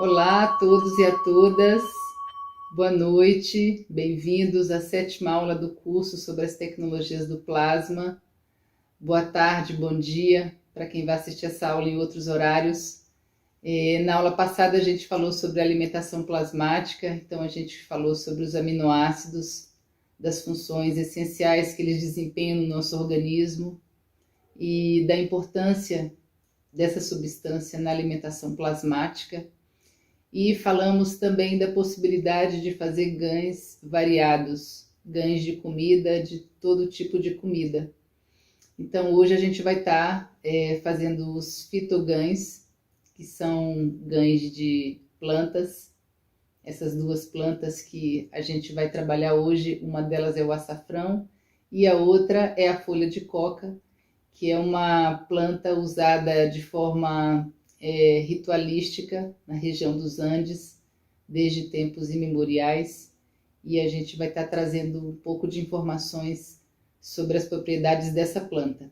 Olá a todos e a todas, boa noite, bem-vindos à 7ª aula do curso sobre as tecnologias do plasma. Boa tarde, bom dia para quem vai assistir essa aula em outros horários. Na aula passada a gente falou sobre a alimentação plasmática, então a gente falou sobre os aminoácidos, das funções essenciais que eles desempenham no nosso organismo e da importância dessa substância na alimentação plasmática. E falamos também da possibilidade de fazer ganhos variados, ganhos de comida, de todo tipo de comida. Então hoje a gente vai estar fazendo os fitogãs, que são ganhos de plantas. Essas duas plantas que a gente vai trabalhar hoje, uma delas é o açafrão e a outra é a folha de coca, que é uma planta usada de forma ritualística na região dos Andes, desde tempos imemoriais, e a gente vai estar trazendo um pouco de informações sobre as propriedades dessa planta.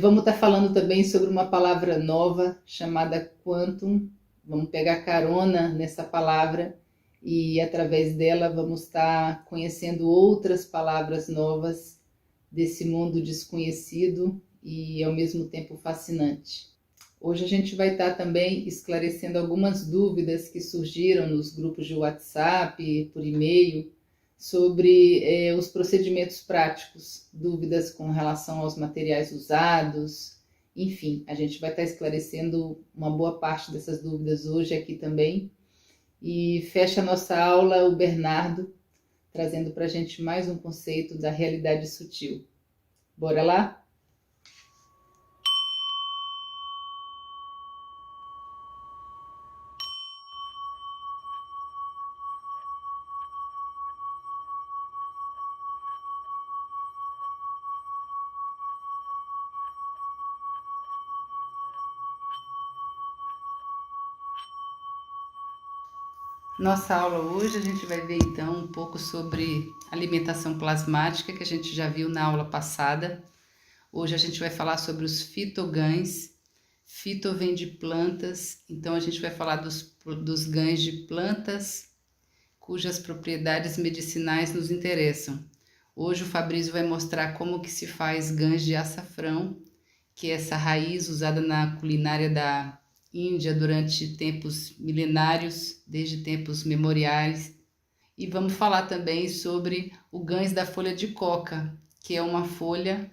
Vamos estar falando também sobre uma palavra nova chamada quantum. Vamos pegar carona nessa palavra e através dela vamos estar conhecendo outras palavras novas desse mundo desconhecido e ao mesmo tempo fascinante. Hoje a gente vai estar também esclarecendo algumas dúvidas que surgiram nos grupos de WhatsApp, por e-mail, sobre os procedimentos práticos, dúvidas com relação aos materiais usados, enfim, a gente vai estar esclarecendo uma boa parte dessas dúvidas hoje aqui também. E fecha a nossa aula o Bernardo, trazendo para a gente mais um conceito da realidade sutil. Bora lá? Nossa aula hoje a gente vai ver então um pouco sobre alimentação plasmática, que a gente já viu na aula passada. Hoje a gente vai falar sobre os fitogãs. Fito vem de plantas, então a gente vai falar dos gãs de plantas cujas propriedades medicinais nos interessam. Hoje o Fabrício vai mostrar como que se faz gãs de açafrão, que é essa raiz usada na culinária da Índia durante tempos milenários, desde tempos memoriais. E vamos falar também sobre o gãs da folha de coca, que é uma folha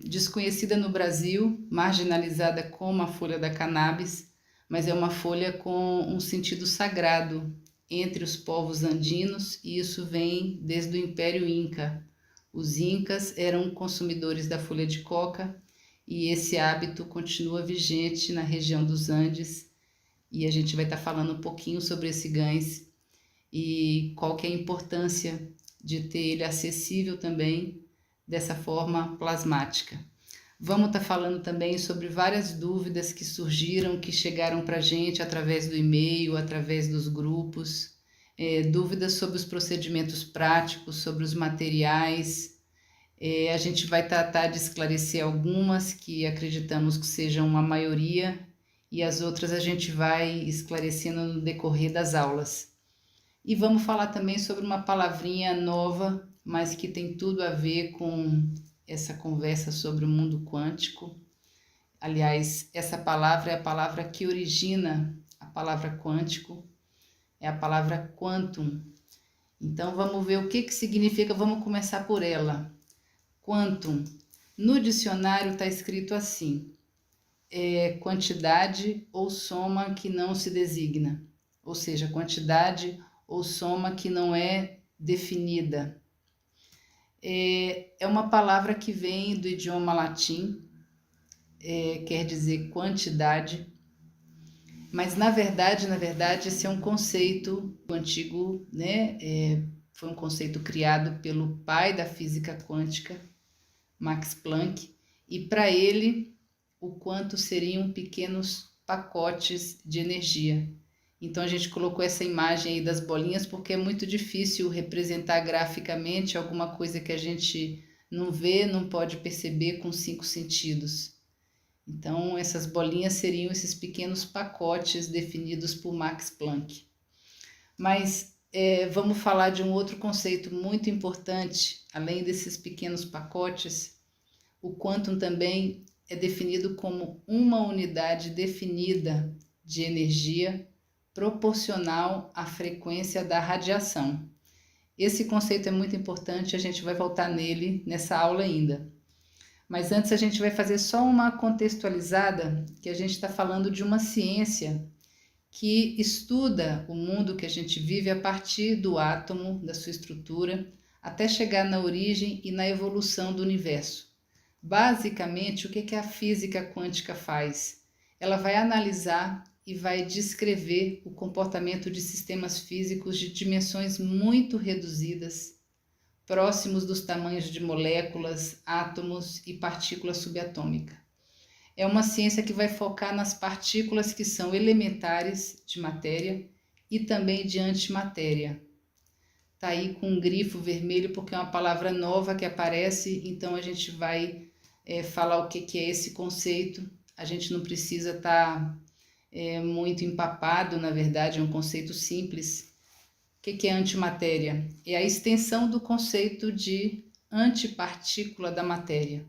desconhecida no Brasil, marginalizada como a folha da cannabis, mas é uma folha com um sentido sagrado entre os povos andinos, e isso vem desde o Império Inca. Os incas eram consumidores da folha de coca e esse hábito continua vigente na região dos Andes, e a gente vai estar falando um pouquinho sobre esse gãs e qual que é a importância de ter ele acessível também dessa forma plasmática. Vamos estar falando também sobre várias dúvidas que surgiram, que chegaram para a gente através do e-mail, através dos grupos, dúvidas sobre os procedimentos práticos, sobre os materiais. A gente vai tratar de esclarecer algumas que acreditamos que sejam a maioria e as outras a gente vai esclarecendo no decorrer das aulas. E vamos falar também sobre uma palavrinha nova, mas que tem tudo a ver com essa conversa sobre o mundo quântico. Aliás, essa palavra é a palavra que origina a palavra quântico, é a palavra quantum. Então vamos ver o que significa, vamos começar por ela. Quantum, no dicionário está escrito assim, quantidade ou soma que não se designa, ou seja, quantidade ou soma que não é definida. É uma palavra que vem do idioma latim, quer dizer quantidade, mas na verdade esse é um conceito antigo, né? Foi um conceito criado pelo pai da física quântica, Max Planck, e para ele o quanto seriam pequenos pacotes de energia. Então a gente colocou essa imagem aí das bolinhas porque é muito difícil representar graficamente alguma coisa que a gente não vê, não pode perceber com 5 sentidos. Então, essas bolinhas seriam esses pequenos pacotes definidos por Max Planck. Mas vamos falar de um outro conceito muito importante, além desses pequenos pacotes. O quantum também é definido como uma unidade definida de energia proporcional à frequência da radiação. Esse conceito é muito importante, a gente vai voltar nele nessa aula ainda. Mas antes a gente vai fazer só uma contextualizada, que a gente está falando de uma ciência que estuda o mundo que a gente vive a partir do átomo, da sua estrutura, até chegar na origem e na evolução do universo. Basicamente, o que a física quântica faz? Ela vai analisar e vai descrever o comportamento de sistemas físicos de dimensões muito reduzidas, próximos dos tamanhos de moléculas, átomos e partículas subatômicas. É uma ciência que vai focar nas partículas que são elementares de matéria e também de antimatéria. Está aí com um grifo vermelho porque é uma palavra nova que aparece, então a gente vai falar o que é esse conceito. A gente não precisa estar muito empapado, na verdade, é um conceito simples. O que é antimatéria? É a extensão do conceito de antipartícula da matéria.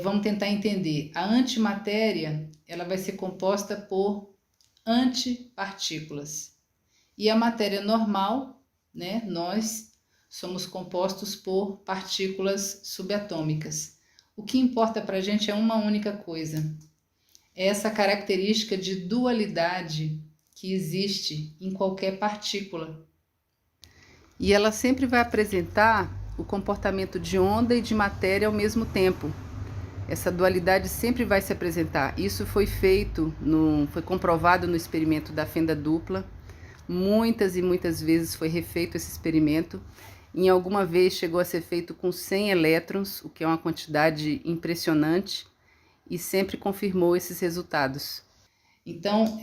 Vamos tentar entender. A antimatéria, ela vai ser composta por antipartículas. E a matéria normal, né, nós somos compostos por partículas subatômicas. O que importa para a gente é uma única coisa. É essa característica de dualidade que existe em qualquer partícula. E ela sempre vai apresentar o comportamento de onda e de matéria ao mesmo tempo. Essa dualidade sempre vai se apresentar. Isso foi foi comprovado no experimento da fenda dupla. Muitas e muitas vezes foi refeito esse experimento. Em alguma vez chegou a ser feito com 100 elétrons, o que é uma quantidade impressionante, e sempre confirmou esses resultados. Então,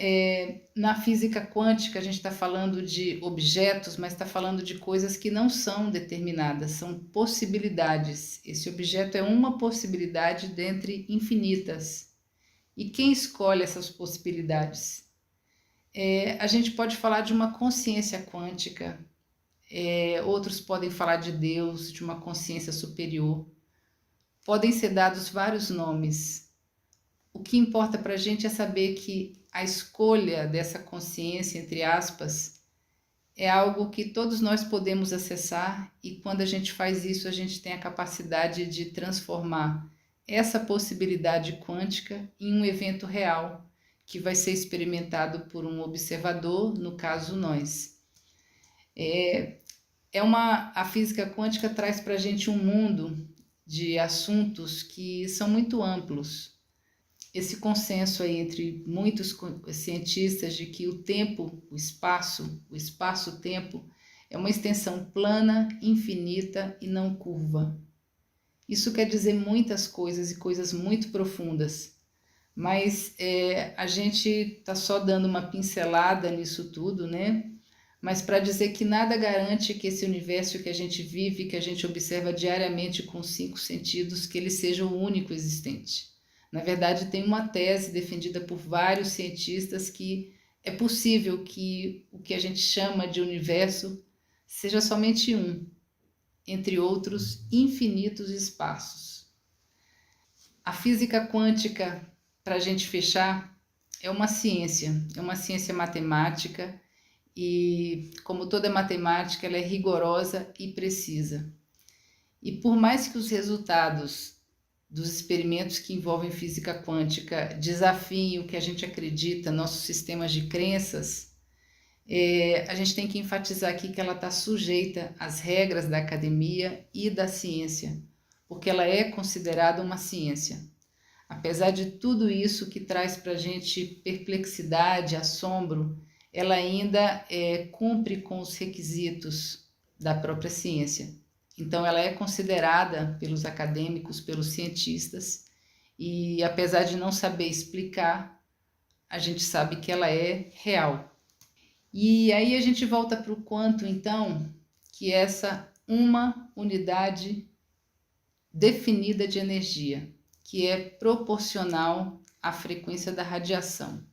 na física quântica, a gente está falando de objetos, mas está falando de coisas que não são determinadas, são possibilidades. Esse objeto é uma possibilidade dentre infinitas. E quem escolhe essas possibilidades? A gente pode falar de uma consciência quântica, outros podem falar de Deus, de uma consciência superior. Podem ser dados vários nomes. O que importa para a gente é saber que a escolha dessa consciência, entre aspas, é algo que todos nós podemos acessar, e quando a gente faz isso, a gente tem a capacidade de transformar essa possibilidade quântica em um evento real, que vai ser experimentado por um observador, no caso nós. A física quântica traz para a gente um mundo de assuntos que são muito amplos. Esse consenso aí entre muitos cientistas de que o tempo, o espaço-tempo, é uma extensão plana, infinita e não curva. Isso quer dizer muitas coisas e coisas muito profundas, mas a gente está só dando uma pincelada nisso tudo, né? Mas para dizer que nada garante que esse universo que a gente vive, que a gente observa diariamente com 5 sentidos, que ele seja o único existente. Na verdade, tem uma tese defendida por vários cientistas que é possível que o que a gente chama de universo seja somente um, entre outros infinitos espaços. A física quântica, para a gente fechar, é uma ciência matemática e, como toda matemática, ela é rigorosa e precisa. E por mais que os resultados dos experimentos que envolvem física quântica desafiem o que a gente acredita, nossos sistemas de crenças, a gente tem que enfatizar aqui que ela está sujeita às regras da academia e da ciência, porque ela é considerada uma ciência. Apesar de tudo isso que traz para a gente perplexidade, assombro, ela ainda cumpre com os requisitos da própria ciência. Então, ela é considerada pelos acadêmicos, pelos cientistas, e apesar de não saber explicar, a gente sabe que ela é real. E aí a gente volta para o quantum, então, que é essa uma unidade definida de energia, que é proporcional à frequência da radiação.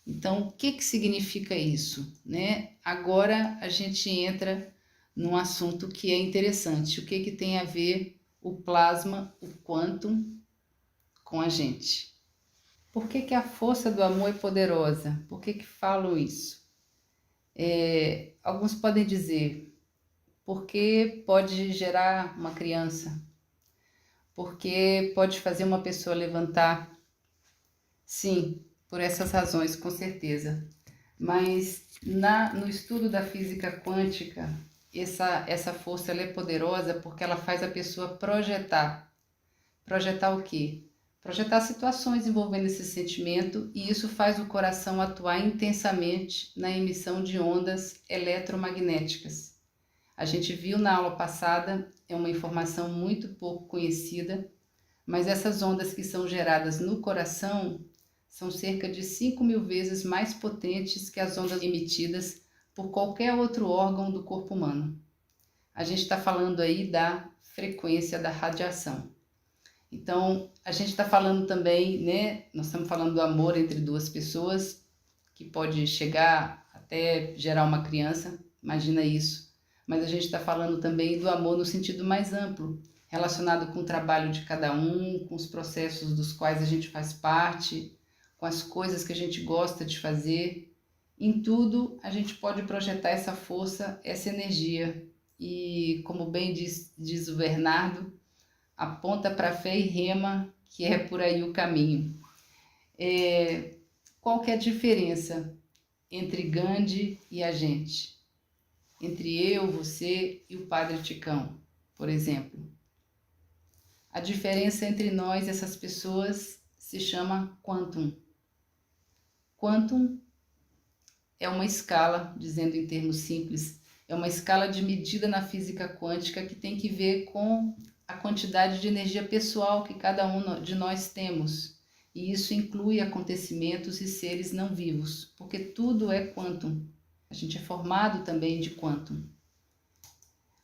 Então, o que significa isso, né? Agora a gente entra num assunto que é interessante. O que tem a ver o plasma, o quantum, com a gente? Por que a força do amor é poderosa? Por que falo isso? Alguns podem dizer, porque pode gerar uma criança, porque pode fazer uma pessoa levantar. Sim, por essas razões, com certeza. Mas no estudo da física quântica, essa força ela é poderosa porque ela faz a pessoa projetar. Projetar o quê? Projetar situações envolvendo esse sentimento, e isso faz o coração atuar intensamente na emissão de ondas eletromagnéticas. A gente viu na aula passada, é uma informação muito pouco conhecida, mas essas ondas que são geradas no coração são cerca de 5.000 vezes mais potentes que as ondas emitidas por qualquer outro órgão do corpo humano. A gente está falando aí da frequência da radiação. Então, a gente está falando também, né? Nós estamos falando do amor entre duas pessoas, que pode chegar até gerar uma criança, imagina isso. Mas a gente está falando também do amor no sentido mais amplo, relacionado com o trabalho de cada um, com os processos dos quais a gente faz parte, com as coisas que a gente gosta de fazer. Em tudo, a gente pode projetar essa força, essa energia. E, como bem diz o Bernardo, aponta para a fé e rema, que é por aí o caminho. Qual que é a diferença entre Gandhi e a gente? Entre eu, você e o Padre Ticão, por exemplo. A diferença entre nós, essas pessoas, se chama quantum. Quantum é uma escala, dizendo em termos simples, é uma escala de medida na física quântica que tem que ver com a quantidade de energia pessoal que cada um de nós temos. E isso inclui acontecimentos e seres não vivos, porque tudo é quantum. A gente é formado também de quantum.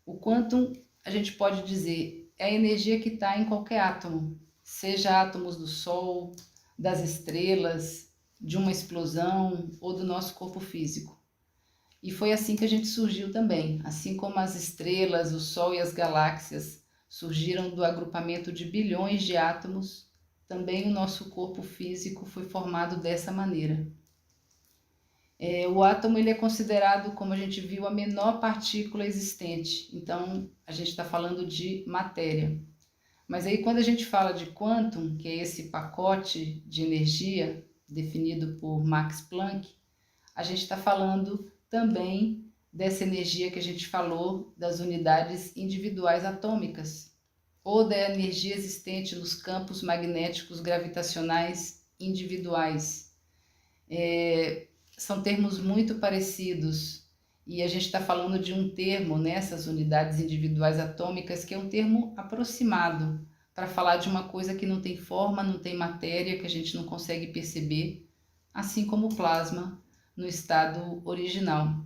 O quantum, a gente pode dizer, é a energia que está em qualquer átomo, seja átomos do Sol, das estrelas, de uma explosão ou do nosso corpo físico. E foi assim que a gente surgiu também, assim como as estrelas, o Sol e as galáxias surgiram do agrupamento de bilhões de átomos, também o nosso corpo físico foi formado dessa maneira. O átomo ele é considerado, como a gente viu, a menor partícula existente. Então, a gente está falando de matéria. Mas aí, quando a gente fala de quantum, que é esse pacote de energia definido por Max Planck, a gente está falando também dessa energia que a gente falou das unidades individuais atômicas, ou da energia existente nos campos magnéticos gravitacionais individuais. São termos muito parecidos, e a gente está falando de um termo nessas unidades individuais atômicas que é um termo aproximado para falar de uma coisa que não tem forma, não tem matéria, que a gente não consegue perceber, assim como o plasma no estado original.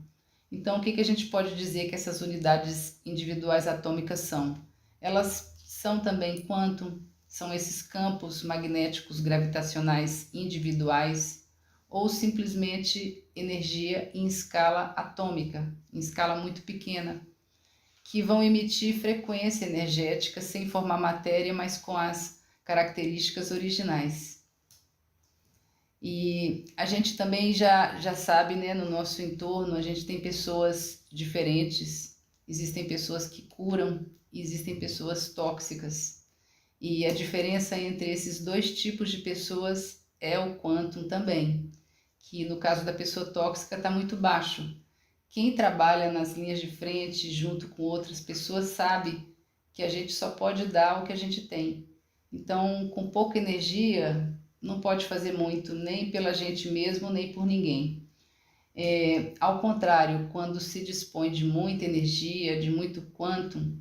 Então, o que a gente pode dizer que essas unidades individuais atômicas são? Elas são também quantum, são esses campos magnéticos gravitacionais individuais, ou simplesmente energia em escala atômica, em escala muito pequena, que vão emitir frequência energética sem formar matéria, mas com as características originais. E a gente também já sabe, né, no nosso entorno, a gente tem pessoas diferentes, existem pessoas que curam e existem pessoas tóxicas. E a diferença entre esses dois tipos de pessoas é o quantum também, que no caso da pessoa tóxica está muito baixo. Quem trabalha nas linhas de frente junto com outras pessoas sabe que a gente só pode dar o que a gente tem. Então, com pouca energia, não pode fazer muito, nem pela gente mesmo, nem por ninguém. Ao contrário, quando se dispõe de muita energia, de muito quantum,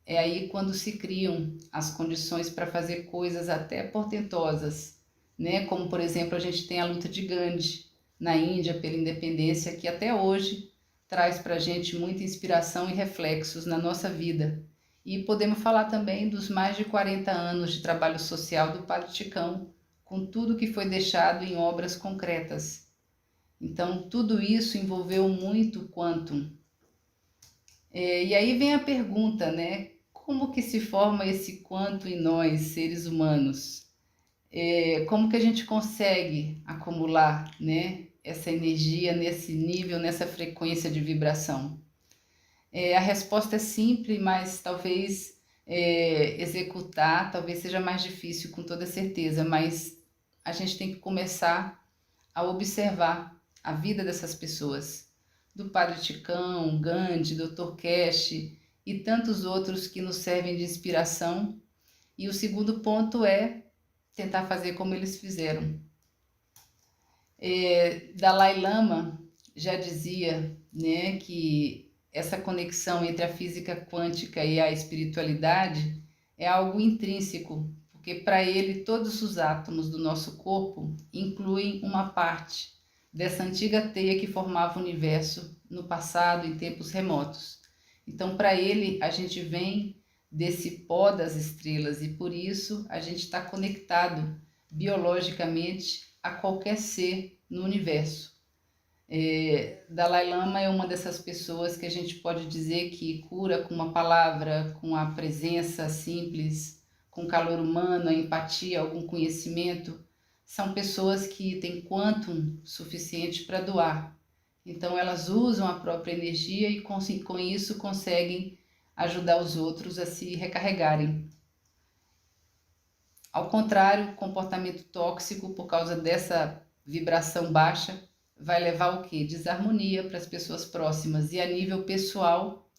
é aí quando se criam as condições para fazer coisas até portentosas, né? Como, por exemplo, a gente tem a luta de Gandhi na Índia pela independência, que até hoje traz para a gente muita inspiração e reflexos na nossa vida. E podemos falar também dos mais de 40 anos de trabalho social do Padre Chicão, com tudo que foi deixado em obras concretas. Então, tudo isso envolveu muito quantum. E aí vem a pergunta, né? Como que se forma esse quantum em nós, seres humanos? Como que a gente consegue acumular, né, essa energia nesse nível, nessa frequência de vibração? A resposta é simples, mas talvez executar talvez seja mais difícil, com toda certeza, mas a gente tem que começar a observar a vida dessas pessoas, do Padre Chicão, Gandhi, Dr. Cash e tantos outros que nos servem de inspiração. E o segundo ponto é tentar fazer como eles fizeram. Dalai Lama já dizia, né, que essa conexão entre a física quântica e a espiritualidade é algo intrínseco, porque para ele todos os átomos do nosso corpo incluem uma parte dessa antiga teia que formava o universo no passado, em tempos remotos. Então, para ele, a gente vem desse pó das estrelas e por isso a gente está conectado biologicamente a qualquer ser no universo. Dalai Lama é uma dessas pessoas que a gente pode dizer que cura com uma palavra, com a presença simples, com calor humano, a empatia, algum conhecimento. São pessoas que têm quantum suficiente para doar. Então elas usam a própria energia e com isso conseguem ajudar os outros a se recarregarem. Ao contrário, o comportamento tóxico, por causa dessa vibração baixa, vai levar o quê? Desarmonia para as pessoas próximas. E a nível pessoal,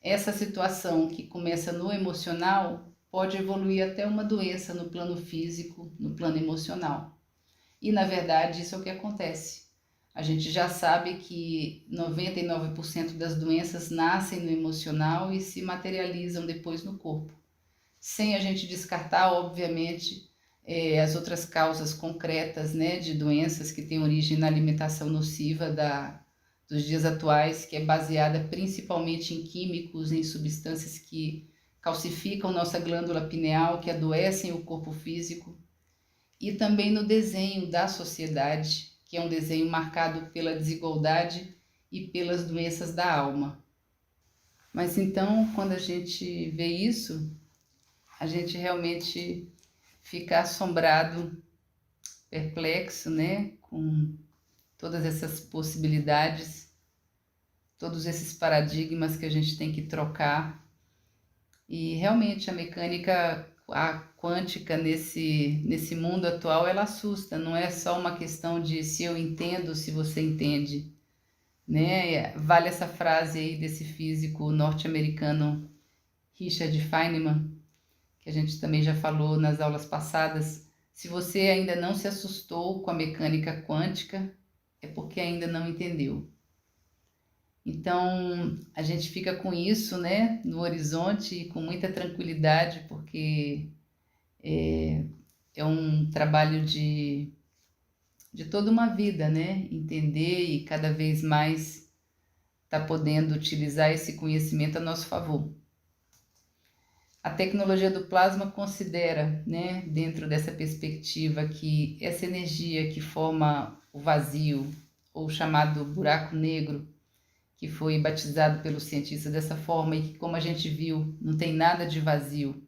essa situação que começa no emocional pode evoluir até uma doença no plano físico, no plano emocional. E na verdade isso é o que acontece. A gente já sabe que 99% das doenças nascem no emocional e se materializam depois no corpo. Sem a gente descartar, obviamente, as outras causas concretas, né, de doenças que têm origem na alimentação nociva dos dias atuais, que é baseada principalmente em químicos, em substâncias que calcificam nossa glândula pineal, que adoecem o corpo físico, e também no desenho da sociedade, que é um desenho marcado pela desigualdade e pelas doenças da alma. Mas então, quando a gente vê isso, a gente realmente fica assombrado, perplexo, né, com todas essas possibilidades, todos esses paradigmas que a gente tem que trocar. E realmente a mecânica quântica nesse mundo atual, ela assusta, não é só uma questão de se eu entendo, se você entende, né? Vale essa frase aí desse físico norte-americano Richard Feynman, que a gente também já falou nas aulas passadas. Se você ainda não se assustou com a mecânica quântica, é porque ainda não entendeu. Então, a gente fica com isso, né, no horizonte e com muita tranquilidade, porque é um trabalho de toda uma vida, né, entender e cada vez mais tá podendo utilizar esse conhecimento a nosso favor. A tecnologia do plasma considera, né, dentro dessa perspectiva, que essa energia que forma o vazio, ou chamado buraco negro, que foi batizado pelos cientistas dessa forma e que, como a gente viu, não tem nada de vazio,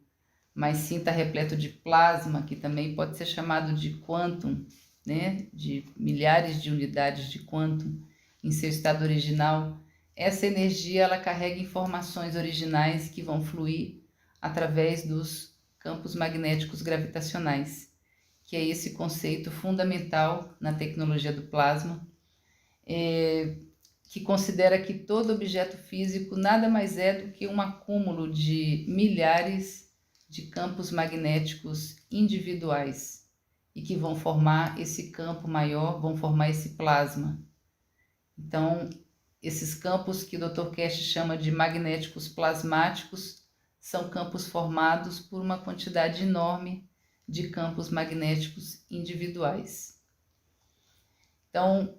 mas sim está repleto de plasma, que também pode ser chamado de quantum, né, de milhares de unidades de quantum em seu estado original. Essa energia ela carrega informações originais que vão fluir através dos campos magnéticos gravitacionais, que é esse conceito fundamental na tecnologia do plasma, que considera que todo objeto físico nada mais é do que um acúmulo de milhares de campos magnéticos individuais e que vão formar esse campo maior, vão formar esse plasma. Então, esses campos que o Dr. Cash chama de magnéticos plasmáticos são campos formados por uma quantidade enorme de campos magnéticos individuais. Então,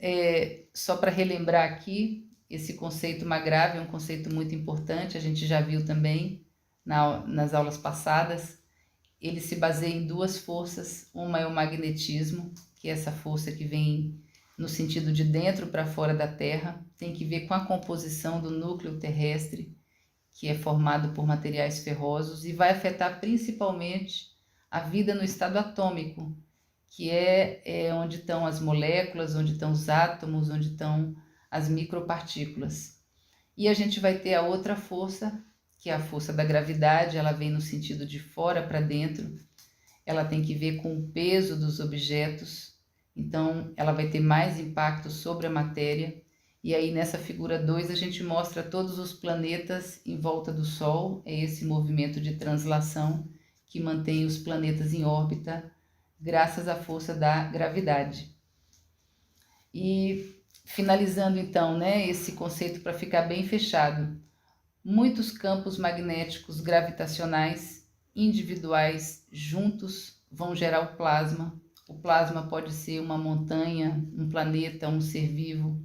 só para relembrar aqui, esse conceito MAGRAV é um conceito muito importante, a gente já viu também nas aulas passadas, ele se baseia em duas forças. Uma é o magnetismo, que é essa força que vem no sentido de dentro para fora da Terra, tem que ver com a composição do núcleo terrestre, que é formado por materiais ferrosos e vai afetar principalmente a vida no estado atômico, que é onde estão as moléculas, onde estão os átomos, onde estão as micropartículas. E a gente vai ter a outra força, que é a força da gravidade. Ela vem no sentido de fora para dentro, ela tem que ver com o peso dos objetos, então ela vai ter mais impacto sobre a matéria. E aí nessa figura 2 a gente mostra todos os planetas em volta do Sol, é esse movimento de translação que mantém os planetas em órbita graças à força da gravidade. E finalizando então, né, esse conceito para ficar bem fechado, muitos campos magnéticos gravitacionais individuais juntos vão gerar o plasma. O plasma pode ser uma montanha, um planeta, um ser vivo.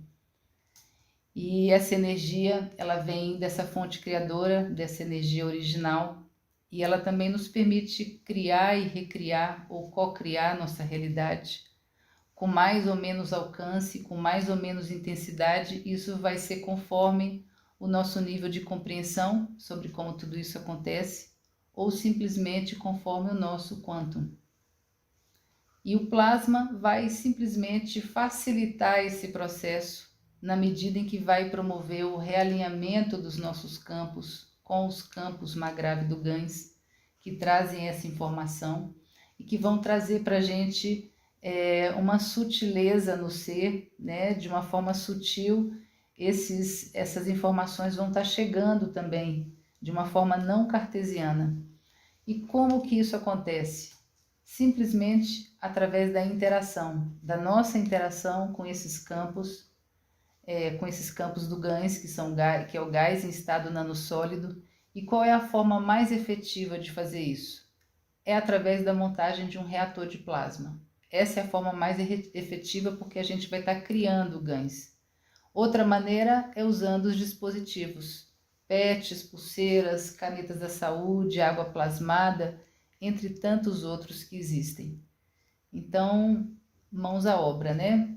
E essa energia, ela vem dessa fonte criadora, dessa energia original, e ela também nos permite criar e recriar ou co-criar nossa realidade com mais ou menos alcance, com mais ou menos intensidade. Isso vai ser conforme o nosso nível de compreensão sobre como tudo isso acontece, ou simplesmente conforme o nosso quantum. E o plasma vai simplesmente facilitar esse processo na medida em que vai promover o realinhamento dos nossos campos com os campos Magravio-Gans, que trazem essa informação e que vão trazer para a gente uma sutileza no ser, né? De uma forma sutil, essas informações vão estar chegando também de uma forma não cartesiana. E como que isso acontece? Simplesmente através da interação, da nossa interação com esses campos do GANS, que é o gás em estado nanossólido. E qual é a forma mais efetiva de fazer isso? É através da montagem de um reator de plasma. Essa é a forma mais efetiva, porque a gente vai estar criando GANs. Outra maneira é usando os dispositivos, PETs, pulseiras, canetas da saúde, água plasmada, entre tantos outros que existem. Então, mãos à obra, né?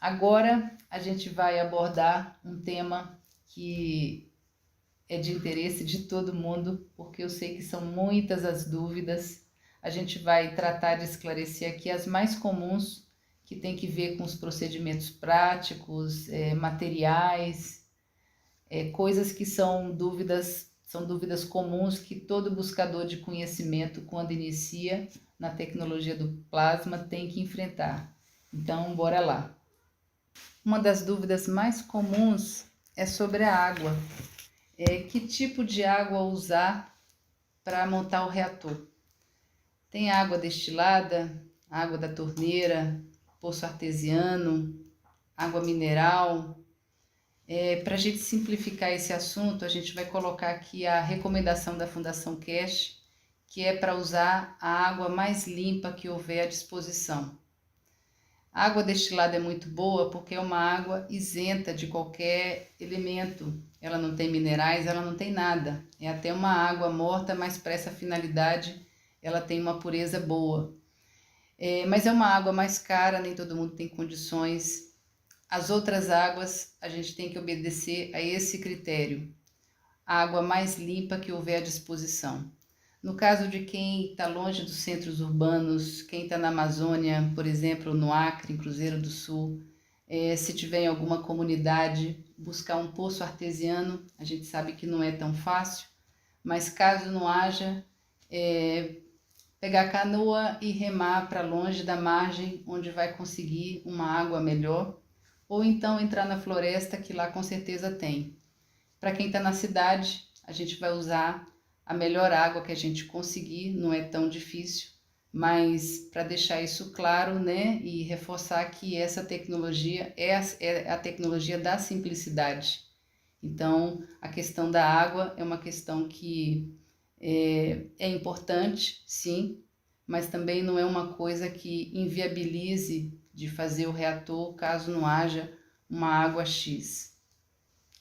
Agora a gente vai abordar um tema que é de interesse de todo mundo, porque eu sei que são muitas as dúvidas. A gente vai tratar de esclarecer aqui as mais comuns, que tem que ver com os procedimentos práticos, materiais, coisas que são dúvidas comuns que todo buscador de conhecimento, quando inicia na tecnologia do plasma, tem que enfrentar. Então, bora lá. Uma das dúvidas mais comuns é sobre a água. Que tipo de água usar para montar o reator? Tem água destilada, água da torneira, poço artesiano, água mineral. Para a gente simplificar esse assunto, a gente vai colocar aqui a recomendação da Fundação Cash, que é para usar a água mais limpa que houver à disposição. A água destilada é muito boa porque é uma água isenta de qualquer elemento. Ela não tem minerais, ela não tem nada. É até uma água morta, mas para essa finalidade ela tem uma pureza boa. Mas é uma água mais cara, nem todo mundo tem condições. As outras águas, a gente tem que obedecer a esse critério. A água mais limpa que houver à disposição. No caso de quem está longe dos centros urbanos, quem está na Amazônia, por exemplo, no Acre, em Cruzeiro do Sul, se tiver em alguma comunidade, buscar um poço artesiano, a gente sabe que não é tão fácil, mas caso não haja, pegar a canoa e remar para longe da margem, onde vai conseguir uma água melhor, ou então entrar na floresta, que lá com certeza tem. Para quem está na cidade, a gente vai usar a melhor água que a gente conseguir, não é tão difícil, mas para deixar isso claro, né, e reforçar que essa tecnologia é a tecnologia da simplicidade. Então, a questão da água é uma questão que é importante, sim, mas também não é uma coisa que inviabilize de fazer o reator caso não haja uma água X.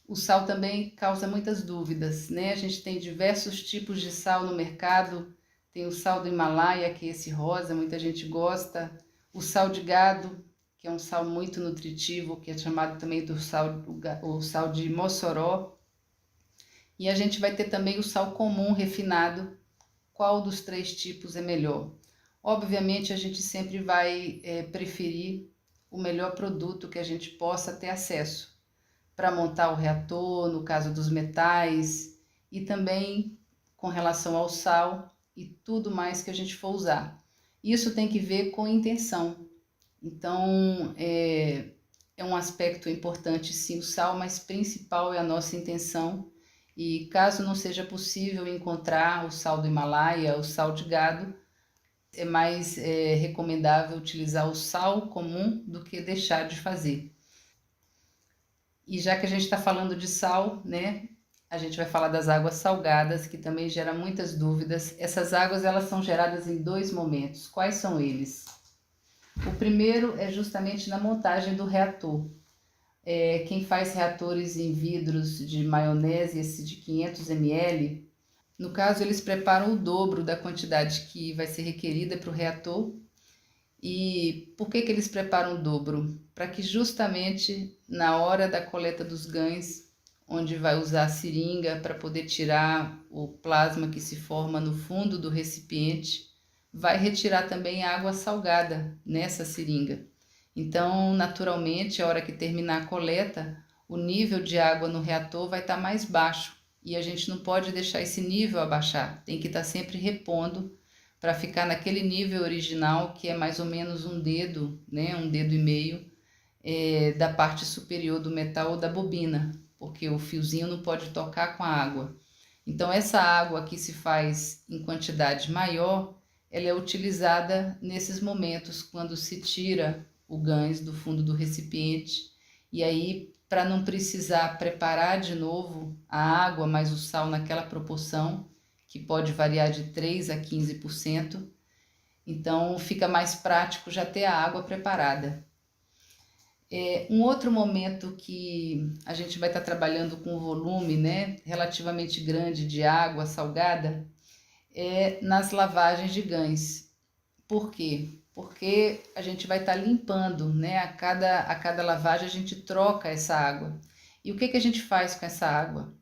O sal também causa muitas dúvidas, né? A gente tem diversos tipos de sal no mercado. Tem o sal do Himalaia, que é esse rosa, muita gente gosta. O sal de gado, que é um sal muito nutritivo, que é chamado também do sal, o sal de Mossoró. E a gente vai ter também o sal comum refinado. Qual dos três tipos é melhor? Obviamente, a gente sempre vai preferir o melhor produto que a gente possa ter acesso para montar o reator, no caso dos metais, e também com relação ao sal e tudo mais que a gente for usar. Isso tem que ver com intenção. Então, é um aspecto importante sim o sal, mas principal é a nossa intenção. E caso não seja possível encontrar o sal do Himalaia, o sal de gado, é mais recomendável utilizar o sal comum do que deixar de fazer. E já que a gente está falando de sal, né, a gente vai falar das águas salgadas, que também gera muitas dúvidas. Essas águas elas são geradas em dois momentos. Quais são eles? O primeiro é justamente na montagem do reator. Quem faz reatores em vidros de maionese, esse de 500 ml, no caso eles preparam o dobro da quantidade que vai ser requerida para o reator. E por que eles preparam o dobro? Para que justamente na hora da coleta dos ganhos, onde vai usar a seringa para poder tirar o plasma que se forma no fundo do recipiente, vai retirar também a água salgada nessa seringa. Então, naturalmente, a hora que terminar a coleta, o nível de água no reator vai estar mais baixo e a gente não pode deixar esse nível abaixar, tem que estar sempre repondo para ficar naquele nível original, que é mais ou menos um dedo, né, um dedo e meio da parte superior do metal ou da bobina, porque o fiozinho não pode tocar com a água. Então essa água que se faz em quantidade maior, ela é utilizada nesses momentos quando se tira o gans do fundo do recipiente, e aí para não precisar preparar de novo a água mais o sal naquela proporção, que pode variar de 3 a 15%, então fica mais prático já ter a água preparada. Um outro momento que a gente vai estar trabalhando com volume, né, relativamente grande de água salgada é nas lavagens de gans. Por quê? Porque a gente vai estar limpando, né? A cada lavagem a gente troca essa água. E o que a gente faz com essa água?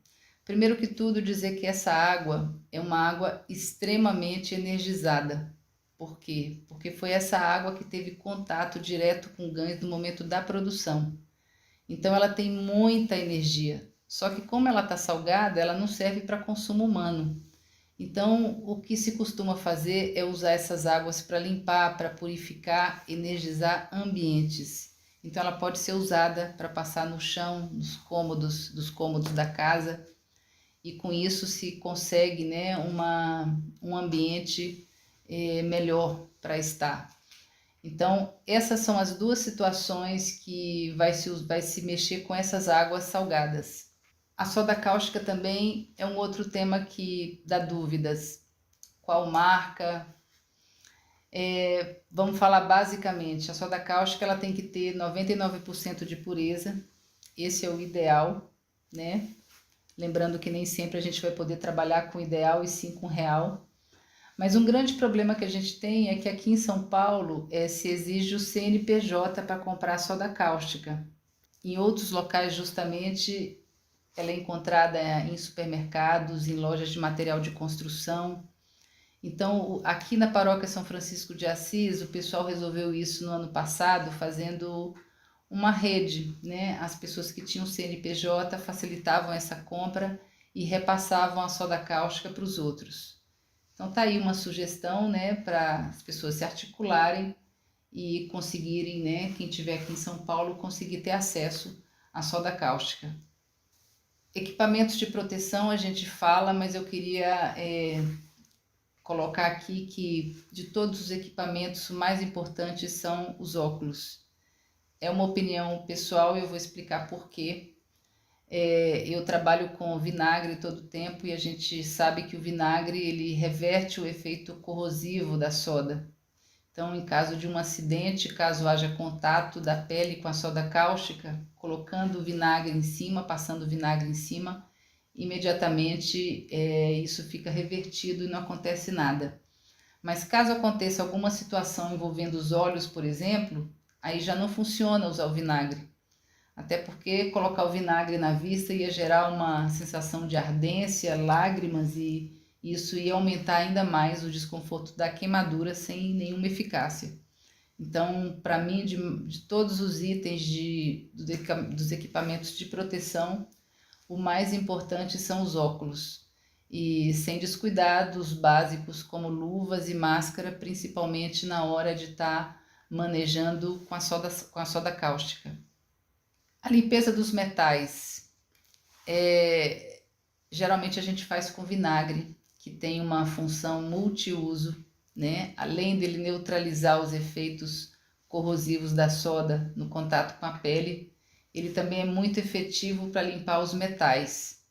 Primeiro que tudo, dizer que essa água é uma água extremamente energizada. Por quê? Porque foi essa água que teve contato direto com o gans no momento da produção. Então ela tem muita energia. Só que como ela está salgada, ela não serve para consumo humano. Então, o que se costuma fazer é usar essas águas para limpar, para purificar, energizar ambientes. Então, ela pode ser usada para passar no chão, dos cômodos da casa, e com isso se consegue, né, um ambiente melhor para estar. Então, essas são as duas situações que vai se mexer com essas águas salgadas. A soda cáustica também é um outro tema que dá dúvidas. Qual marca? Vamos falar basicamente, a soda cáustica ela tem que ter 99% de pureza, esse é o ideal, né? Lembrando que nem sempre a gente vai poder trabalhar com ideal e sim com real. Mas um grande problema que a gente tem é que aqui em São Paulo se exige o CNPJ para comprar soda cáustica. Em outros locais, justamente, ela é encontrada em supermercados, em lojas de material de construção. Então, aqui na Paróquia São Francisco de Assis, o pessoal resolveu isso no ano passado, fazendo uma rede, né? As pessoas que tinham CNPJ facilitavam essa compra e repassavam a soda cáustica para os outros. Então, tá aí uma sugestão, né, para as pessoas se articularem e conseguirem, né, quem estiver aqui em São Paulo, conseguir ter acesso à soda cáustica. Equipamentos de proteção a gente fala, mas eu queria colocar aqui que de todos os equipamentos, o mais importante são os óculos. É uma opinião pessoal e eu vou explicar por quê. Eu trabalho com vinagre todo o tempo e a gente sabe que o vinagre ele reverte o efeito corrosivo da soda. Então, em caso de um acidente, caso haja contato da pele com a soda cáustica, colocando o vinagre em cima, passando o vinagre em cima, imediatamente isso fica revertido e não acontece nada. Mas caso aconteça alguma situação envolvendo os olhos, por exemplo, aí já não funciona usar o vinagre. Até porque colocar o vinagre na vista ia gerar uma sensação de ardência, lágrimas, e isso ia aumentar ainda mais o desconforto da queimadura sem nenhuma eficácia. Então, para mim, de todos os itens dos equipamentos de proteção, o mais importante são os óculos. E sem descuidar dos básicos como luvas e máscara, principalmente na hora de estar manejando com a soda cáustica. A limpeza dos metais, geralmente a gente faz com vinagre, que tem uma função multiuso, né? Além dele neutralizar os efeitos corrosivos da soda no contato com a pele, ele também é muito efetivo para limpar os metais.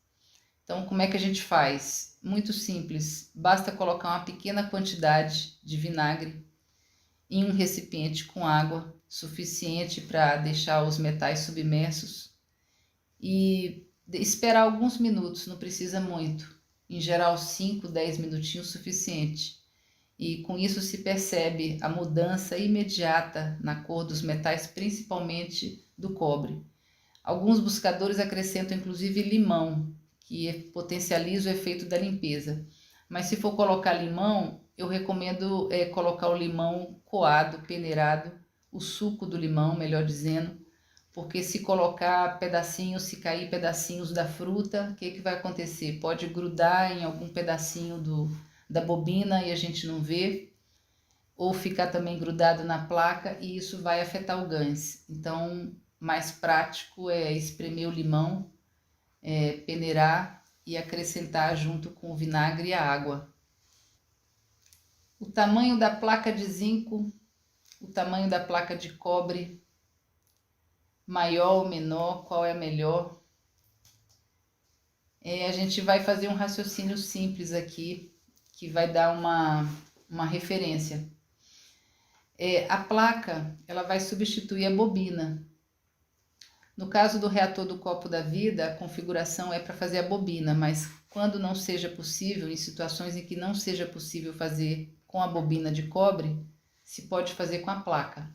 Então, como é que a gente faz? Muito simples, basta colocar uma pequena quantidade de vinagre em um recipiente com água suficiente para deixar os metais submersos e esperar alguns minutos, não precisa muito, em geral 5, 10 minutinhos suficiente. E com isso se percebe a mudança imediata na cor dos metais, principalmente do cobre. Alguns buscadores acrescentam inclusive limão, que potencializa o efeito da limpeza. Mas se for colocar limão, eu recomendo colocar o limão coado, peneirado, o suco do limão, melhor dizendo, porque se colocar pedacinhos, se cair pedacinhos da fruta, o que vai acontecer? Pode grudar em algum pedacinho da bobina e a gente não vê, ou ficar também grudado na placa e isso vai afetar o gans. Então, mais prático é espremer o limão, peneirar e acrescentar junto com o vinagre e a água. O tamanho da placa de zinco, o tamanho da placa de cobre, maior ou menor, qual é a melhor? A gente vai fazer um raciocínio simples aqui, que vai dar uma referência. A placa, ela vai substituir a bobina. No caso do reator do copo da vida, a configuração é para fazer a bobina, mas quando não seja possível, em situações em que não seja possível fazer com a bobina de cobre, se pode fazer com a placa.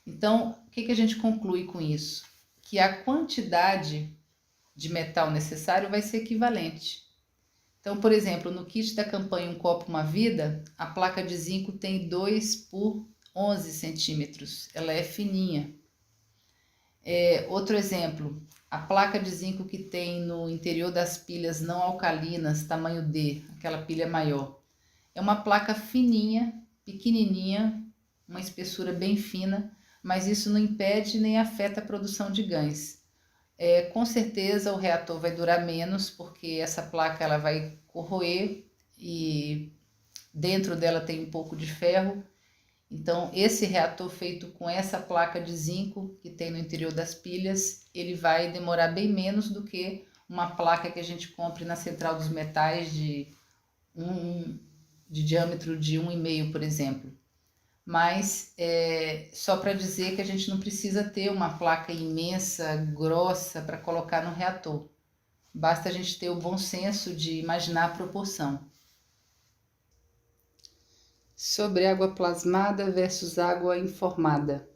Então, o que a gente conclui com isso? Que a quantidade de metal necessário vai ser equivalente. Então, por exemplo, no kit da campanha Um Copo Uma Vida, a placa de zinco tem 2 por 11 centímetros, ela é fininha. Outro exemplo, a placa de zinco que tem no interior das pilhas não alcalinas, tamanho D, aquela pilha maior, é uma placa fininha, pequenininha, uma espessura bem fina, mas isso não impede nem afeta a produção de gans. Com certeza o reator vai durar menos, porque essa placa ela vai corroer e dentro dela tem um pouco de ferro. Então, esse reator feito com essa placa de zinco que tem no interior das pilhas, ele vai demorar bem menos do que uma placa que a gente compre na Central dos Metais de diâmetro de 1,5, por exemplo. Mas só para dizer que a gente não precisa ter uma placa imensa, grossa, para colocar no reator. Basta a gente ter o bom senso de imaginar a proporção. Sobre água plasmada versus água informada.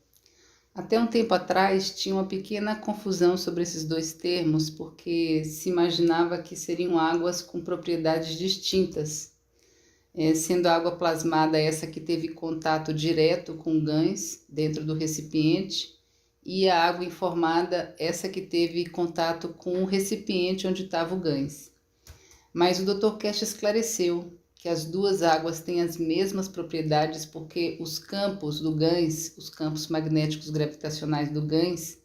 Até um tempo atrás tinha uma pequena confusão sobre esses dois termos, porque se imaginava que seriam águas com propriedades distintas, sendo a água plasmada essa que teve contato direto com o gans dentro do recipiente, e a água informada essa que teve contato com o recipiente onde estava o gans. Mas o Dr. Kesh esclareceu que as duas águas têm as mesmas propriedades porque os campos do gans, os campos magnéticos gravitacionais do gans,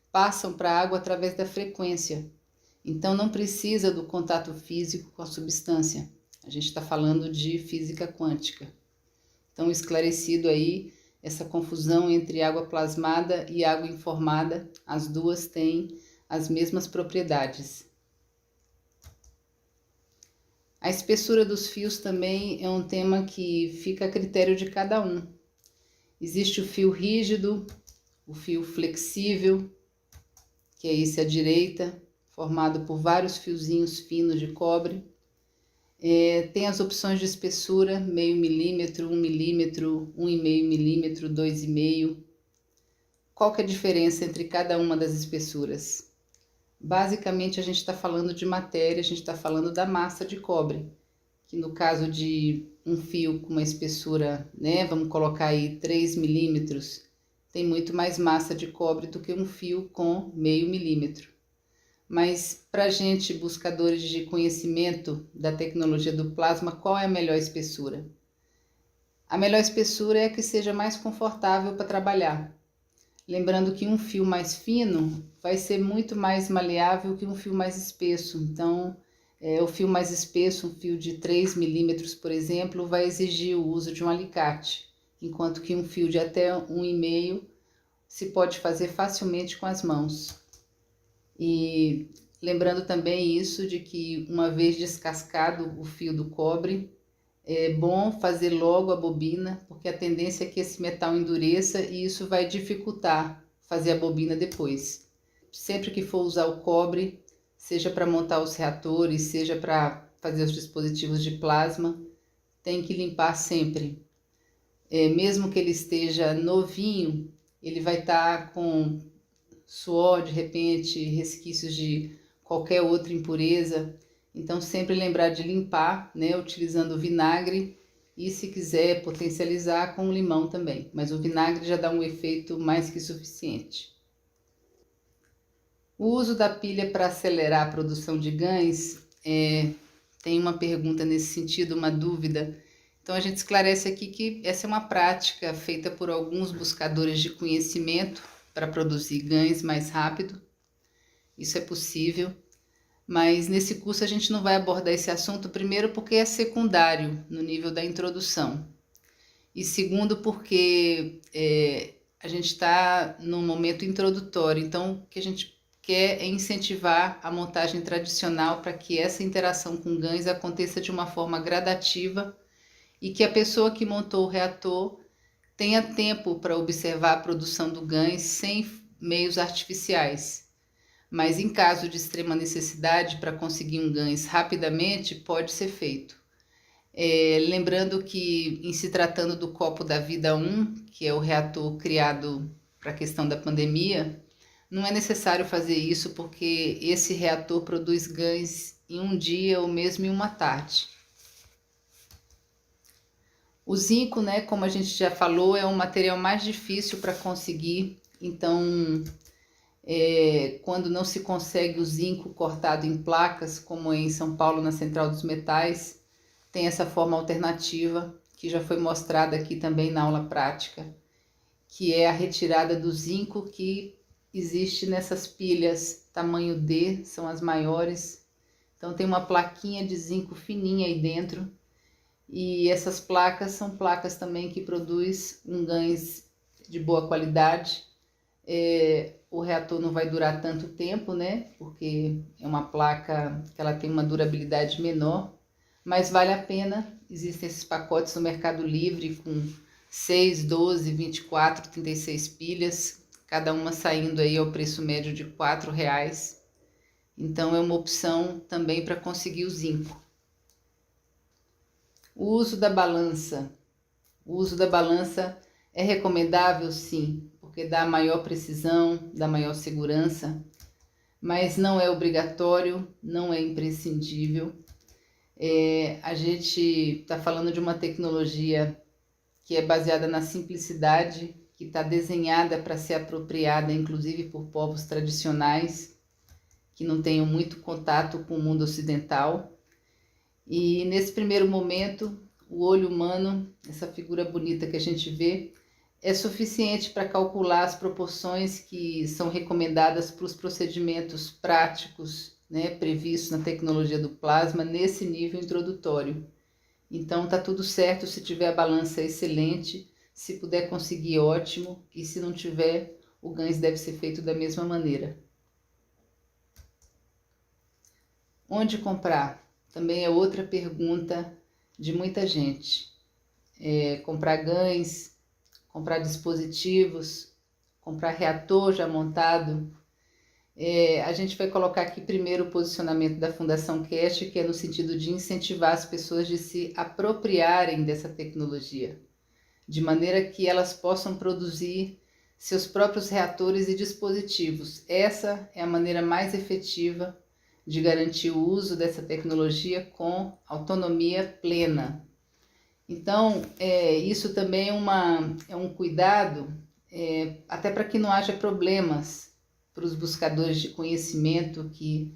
passam para a água através da frequência. Então não precisa do contato físico com a substância. A gente está falando de física quântica. Então, esclarecido aí essa confusão entre água plasmada e água informada, as duas têm as mesmas propriedades. A espessura dos fios também é um tema que fica a critério de cada um. Existe o fio rígido, o fio flexível, que é esse à direita, formado por vários fiozinhos finos de cobre. Tem as opções de espessura, meio milímetro, 1 milímetro, 1,5 milímetro, 2,5. Qual que é a diferença entre cada uma das espessuras? Basicamente a gente está falando de matéria, a gente está falando da massa de cobre, que no caso de um fio com uma espessura, né, vamos colocar aí 3 milímetros, tem muito mais massa de cobre do que um fio com meio milímetro. Mas para a gente, buscadores de conhecimento da tecnologia do plasma, qual é a melhor espessura? A melhor espessura é a que seja mais confortável para trabalhar. Lembrando que um fio mais fino vai ser muito mais maleável que um fio mais espesso. Então, o fio mais espesso, um fio de 3 milímetros, por exemplo, vai exigir o uso de um alicate, enquanto que um fio de até 1,5 se pode fazer facilmente com as mãos. E lembrando também isso de que uma vez descascado o fio do cobre, é bom fazer logo a bobina, porque a tendência é que esse metal endureça e isso vai dificultar fazer a bobina depois. Sempre que for usar o cobre, seja para montar os reatores, seja para fazer os dispositivos de plasma, tem que limpar sempre. Mesmo que ele esteja novinho, ele vai estar com suor de repente, resquícios de qualquer outra impureza. Então sempre lembrar de limpar, né, utilizando vinagre e se quiser potencializar com limão também. Mas o vinagre já dá um efeito mais que suficiente. O uso da pilha para acelerar a produção de gãs, tem uma pergunta nesse sentido, uma dúvida. Então a gente esclarece aqui que essa é uma prática feita por alguns buscadores de conhecimento para produzir gãs mais rápido. Isso é possível, mas nesse curso a gente não vai abordar esse assunto, primeiro porque é secundário no nível da introdução, e segundo porque a gente está num momento introdutório, então o que a gente quer é incentivar a montagem tradicional para que essa interação com gãs aconteça de uma forma gradativa e que a pessoa que montou o reator tenha tempo para observar a produção do gãs sem meios artificiais. Mas em caso de extrema necessidade para conseguir um gãs rapidamente, pode ser feito. Lembrando que, em se tratando do copo da vida 1, que é o reator criado para a questão da pandemia, não é necessário fazer isso porque esse reator produz gãs em um dia ou mesmo em uma tarde. O zinco, né, como a gente já falou, é um material mais difícil para conseguir, então quando não se consegue o zinco cortado em placas, como em São Paulo, na Central dos Metais, tem essa forma alternativa, que já foi mostrada aqui também na aula prática, que é a retirada do zinco que existe nessas pilhas tamanho D, são as maiores. Então tem uma plaquinha de zinco fininha aí dentro, e essas placas são placas também que produzem um gãs de boa qualidade. O reator não vai durar tanto tempo, né? Porque é uma placa que ela tem uma durabilidade menor, mas vale a pena. Existem esses pacotes no Mercado Livre com 6, 12, 24, 36 pilhas, cada uma saindo aí ao preço médio de R$4. Então é uma opção também para conseguir o zinco. O uso da balança. O uso da balança é recomendável, sim, porque dá maior precisão, dá maior segurança, mas não é obrigatório, não é imprescindível. A gente está falando de uma tecnologia que é baseada na simplicidade, que está desenhada para ser apropriada, inclusive por povos tradicionais, que não tenham muito contato com o mundo ocidental. E nesse primeiro momento, o olho humano, essa figura bonita que a gente vê, é suficiente para calcular as proporções que são recomendadas para os procedimentos práticos, né, previstos na tecnologia do plasma nesse nível introdutório. Então tá tudo certo, se tiver a balança excelente, se puder conseguir ótimo, e se não tiver, o gãs deve ser feito da mesma maneira. Onde comprar? Também é outra pergunta de muita gente. Comprar gãs, comprar dispositivos, comprar reator já montado. A gente vai colocar aqui primeiro o posicionamento da Fundação Cash, que é no sentido de incentivar as pessoas de se apropriarem dessa tecnologia, de maneira que elas possam produzir seus próprios reatores e dispositivos. Essa é a maneira mais efetiva de garantir o uso dessa tecnologia com autonomia plena. Então, isso também é um cuidado, até para que não haja problemas para os buscadores de conhecimento que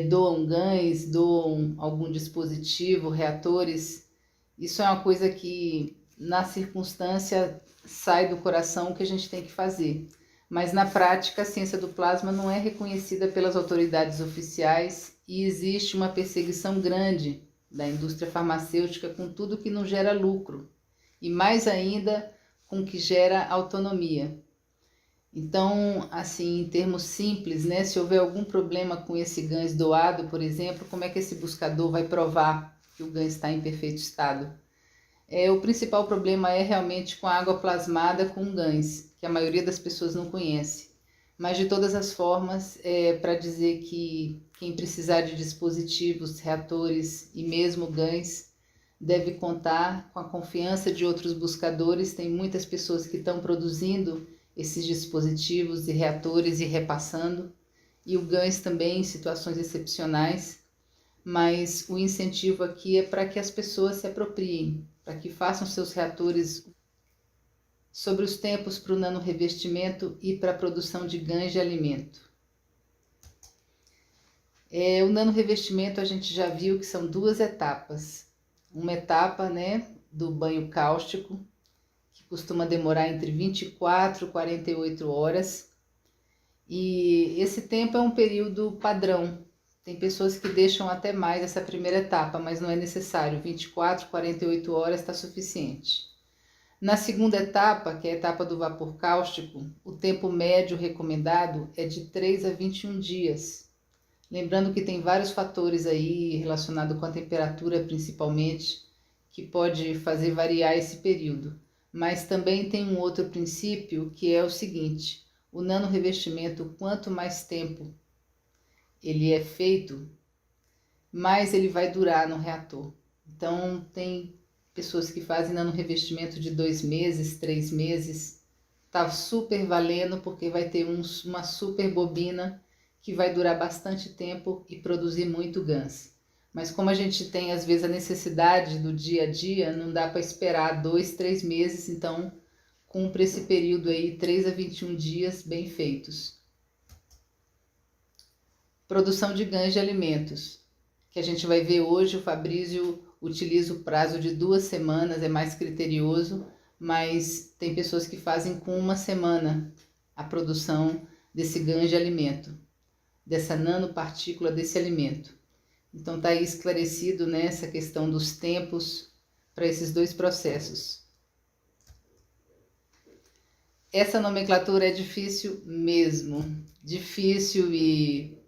doam GANs, doam algum dispositivo, reatores. Isso é uma coisa que, na circunstância, sai do coração, que a gente tem que fazer. Mas na prática, a ciência do plasma não é reconhecida pelas autoridades oficiais e existe uma perseguição grande da indústria farmacêutica com tudo que não gera lucro e mais ainda com o que gera autonomia. Então, assim, em termos simples, né, se houver algum problema com esse GANs doado, por exemplo, como é que esse buscador vai provar que o GANs está em perfeito estado? O principal problema é realmente com a água plasmada com GANs, que a maioria das pessoas não conhece. Mas de todas as formas, para dizer que quem precisar de dispositivos, reatores e mesmo GANs deve contar com a confiança de outros buscadores. Tem muitas pessoas que estão produzindo esses dispositivos e reatores e repassando, e o GANs também em situações excepcionais, mas o incentivo aqui é para que as pessoas se apropriem, para que façam seus reatores. Sobre os tempos para o nanorevestimento e para a produção de GANs de alimento. O nanorevestimento a gente já viu que são duas etapas. Uma etapa, né, do banho cáustico, que costuma demorar entre 24 e 48 horas. E esse tempo é um período padrão. Tem pessoas que deixam até mais essa primeira etapa, mas não é necessário. 24, 48 horas está suficiente. Na segunda etapa, que é a etapa do vapor cáustico, o tempo médio recomendado é de 3 a 21 dias. Lembrando que tem vários fatores aí relacionados com a temperatura, principalmente, que pode fazer variar esse período. Mas também tem um outro princípio, que é o seguinte: o nanorevestimento, quanto mais tempo ele é feito, mais ele vai durar no reator. Então, tem pessoas que fazem nanorevestimento de 2 meses, 3 meses, tá super valendo, porque vai ter uma super bobina que vai durar bastante tempo e produzir muito GANs. Mas como a gente tem às vezes a necessidade do dia a dia, não dá para esperar 2, 3 meses, então cumpre esse período aí, 3 a 21 dias bem feitos. Produção de GANs de alimentos, que a gente vai ver hoje. O Fabrício utiliza o prazo de 2 semanas, é mais criterioso, mas tem pessoas que fazem com 1 semana a produção desse GAN de alimento, dessa nanopartícula desse alimento. Então está aí esclarecido, né, essa questão dos tempos para esses dois processos. Essa nomenclatura é difícil mesmo, difícil, e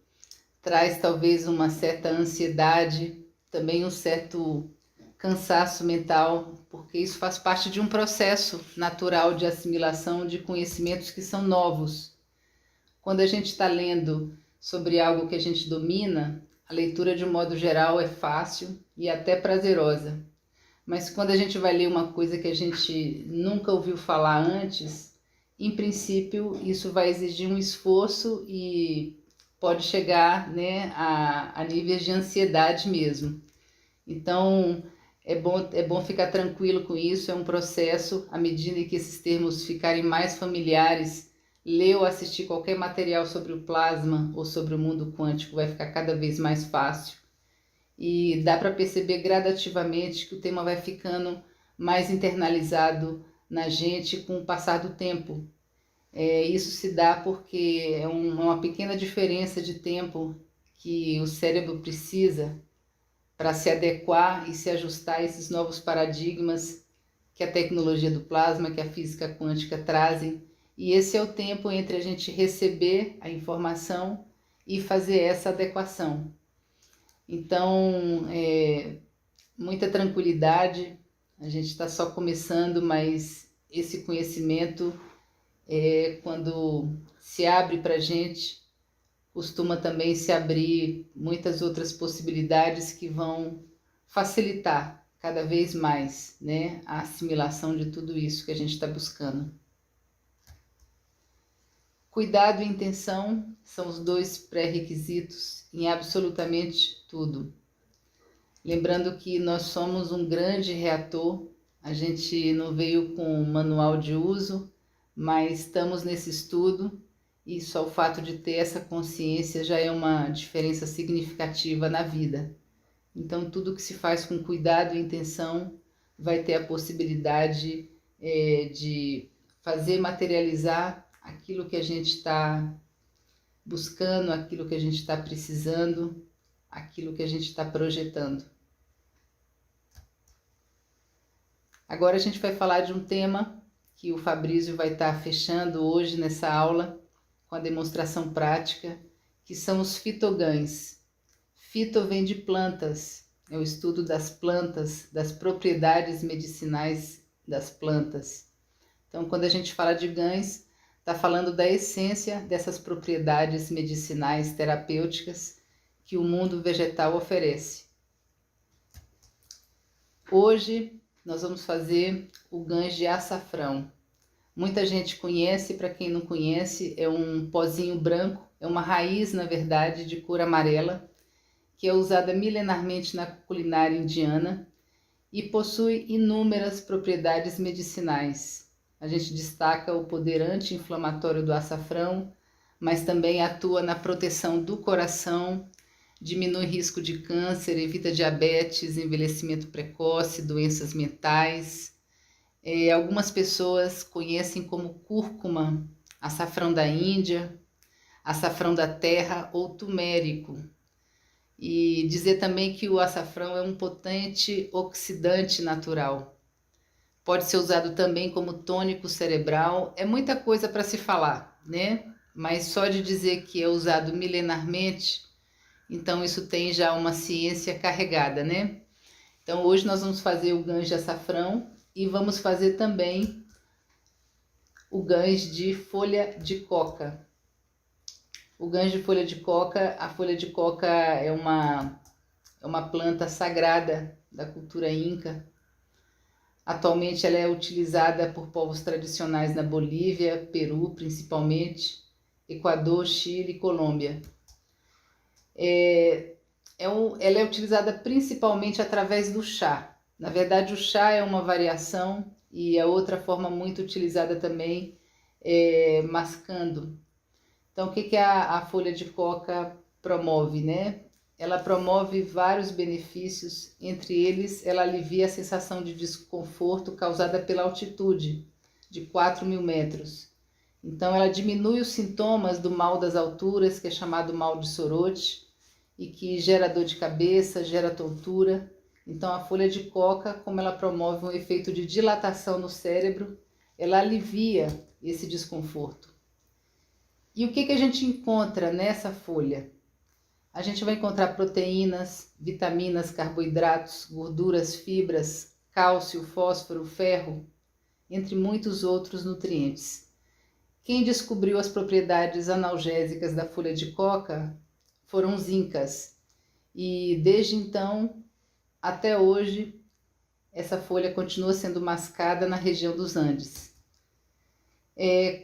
traz talvez uma certa ansiedade, também um certo cansaço mental, porque isso faz parte de um processo natural de assimilação de conhecimentos que são novos. Quando a gente está lendo sobre algo que a gente domina, a leitura de um modo geral é fácil e até prazerosa. Mas quando a gente vai ler uma coisa que a gente nunca ouviu falar antes, em princípio isso vai exigir um esforço e pode chegar, né, a níveis de ansiedade mesmo. Então é bom ficar tranquilo com isso. É um processo. À medida que esses termos ficarem mais familiares, ler ou assistir qualquer material sobre o plasma ou sobre o mundo quântico vai ficar cada vez mais fácil. E dá para perceber gradativamente que o tema vai ficando mais internalizado na gente com o passar do tempo. Isso se dá porque é uma pequena diferença de tempo que o cérebro precisa para se adequar e se ajustar a esses novos paradigmas que a tecnologia do plasma, que a física quântica trazem. E esse é o tempo entre a gente receber a informação e fazer essa adequação. Então, muita tranquilidade. A gente está só começando, mas esse conhecimento, quando se abre para a gente, costuma também se abrir muitas outras possibilidades que vão facilitar cada vez mais, né, a assimilação de tudo isso que a gente está buscando. Cuidado e intenção são os dois pré-requisitos em absolutamente tudo. Lembrando que nós somos um grande reator, a gente não veio com um manual de uso, mas estamos nesse estudo e só o fato de ter essa consciência já é uma diferença significativa na vida. Então, tudo que se faz com cuidado e intenção vai ter a possibilidade de fazer materializar aquilo que a gente está buscando, aquilo que a gente está precisando, aquilo que a gente está projetando. Agora a gente vai falar de um tema que o Fabrício vai estar fechando hoje nessa aula com a demonstração prática, que são os fitogães. Fito vem de plantas, é o estudo das plantas, das propriedades medicinais das plantas. Então, quando a gente fala de gães, está falando da essência dessas propriedades medicinais terapêuticas que o mundo vegetal oferece. Hoje nós vamos fazer o gãs de açafrão. Muita gente conhece, para quem não conhece, é um pozinho branco, é uma raiz, na verdade, de cor amarela, que é usada milenarmente na culinária indiana e possui inúmeras propriedades medicinais. A gente destaca o poder anti-inflamatório do açafrão, mas também atua na proteção do coração, diminui risco de câncer, evita diabetes, envelhecimento precoce, doenças mentais. Algumas pessoas conhecem como cúrcuma, açafrão da Índia, açafrão da terra ou turmérico. E dizer também que o açafrão é um potente oxidante natural. Pode ser usado também como tônico cerebral. É muita coisa para se falar, né? Mas só de dizer que é usado milenarmente, então isso tem já uma ciência carregada, né? Então hoje nós vamos fazer o gãs de açafrão e vamos fazer também o gãs de folha de coca. O gãs de folha de coca, a folha de coca é uma planta sagrada da cultura inca. Atualmente ela é utilizada por povos tradicionais na Bolívia, Peru principalmente, Equador, Chile e Colômbia. Ela é utilizada principalmente através do chá. Na verdade, o chá é uma variação e a outra forma muito utilizada também é mascando. Então, o que a folha de coca promove, né? Ela promove vários benefícios, entre eles ela alivia a sensação de desconforto causada pela altitude de 4.000 metros. Então ela diminui os sintomas do mal das alturas, que é chamado mal de Sorote, e que gera dor de cabeça, gera tontura. Então a folha de coca, como ela promove um efeito de dilatação no cérebro, ela alivia esse desconforto. E o que a gente encontra nessa folha? A gente vai encontrar proteínas, vitaminas, carboidratos, gorduras, fibras, cálcio, fósforo, ferro, entre muitos outros nutrientes. Quem descobriu as propriedades analgésicas da folha de coca foram os incas. E desde então até hoje, essa folha continua sendo mascada na região dos Andes.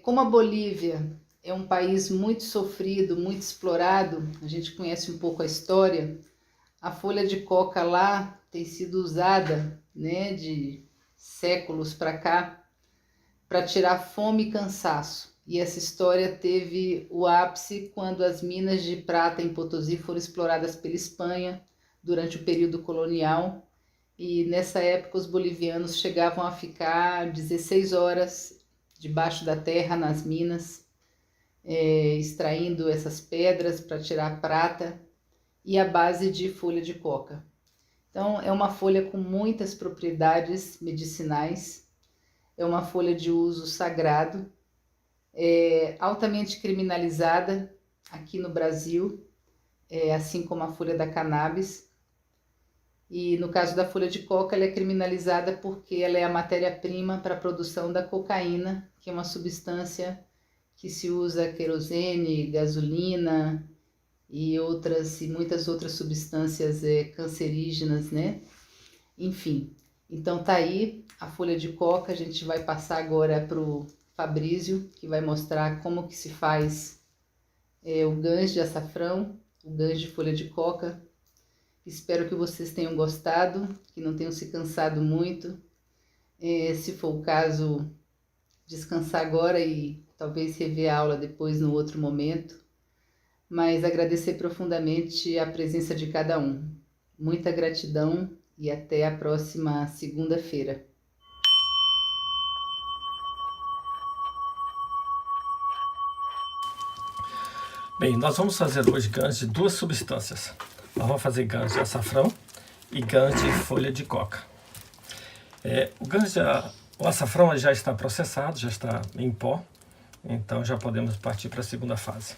Como a Bolívia é um país muito sofrido, muito explorado, a gente conhece um pouco a história, a folha de coca lá tem sido usada, né, de séculos para cá, para tirar fome e cansaço. E essa história teve o ápice quando as minas de prata em Potosí foram exploradas pela Espanha durante o período colonial. E nessa época os bolivianos chegavam a ficar 16 horas debaixo da terra nas minas, extraindo essas pedras para tirar prata e a base de folha de coca. Então é uma folha com muitas propriedades medicinais, é uma folha de uso sagrado, altamente criminalizada aqui no Brasil, assim como a folha da cannabis. E no caso da folha de coca, ela é criminalizada porque ela é a matéria-prima para a produção da cocaína, que é uma substância que se usa querosene, gasolina e muitas outras substâncias cancerígenas, né? Enfim, então tá aí a folha de coca. A gente vai passar agora para o Fabrício, que vai mostrar como que se faz o gancho de açafrão, o gancho de folha de coca. Espero que vocês tenham gostado, que não tenham se cansado muito. Se for o caso, descansar agora e talvez rever a aula depois no outro momento. Mas agradecer profundamente a presença de cada um. Muita gratidão e até a próxima segunda-feira. Bem, nós vamos fazer hoje ganhos de duas substâncias. Nós vamos fazer ganhos de açafrão e ganhos de folha de coca. O açafrão já está processado, já está em pó, então já podemos partir para a segunda fase.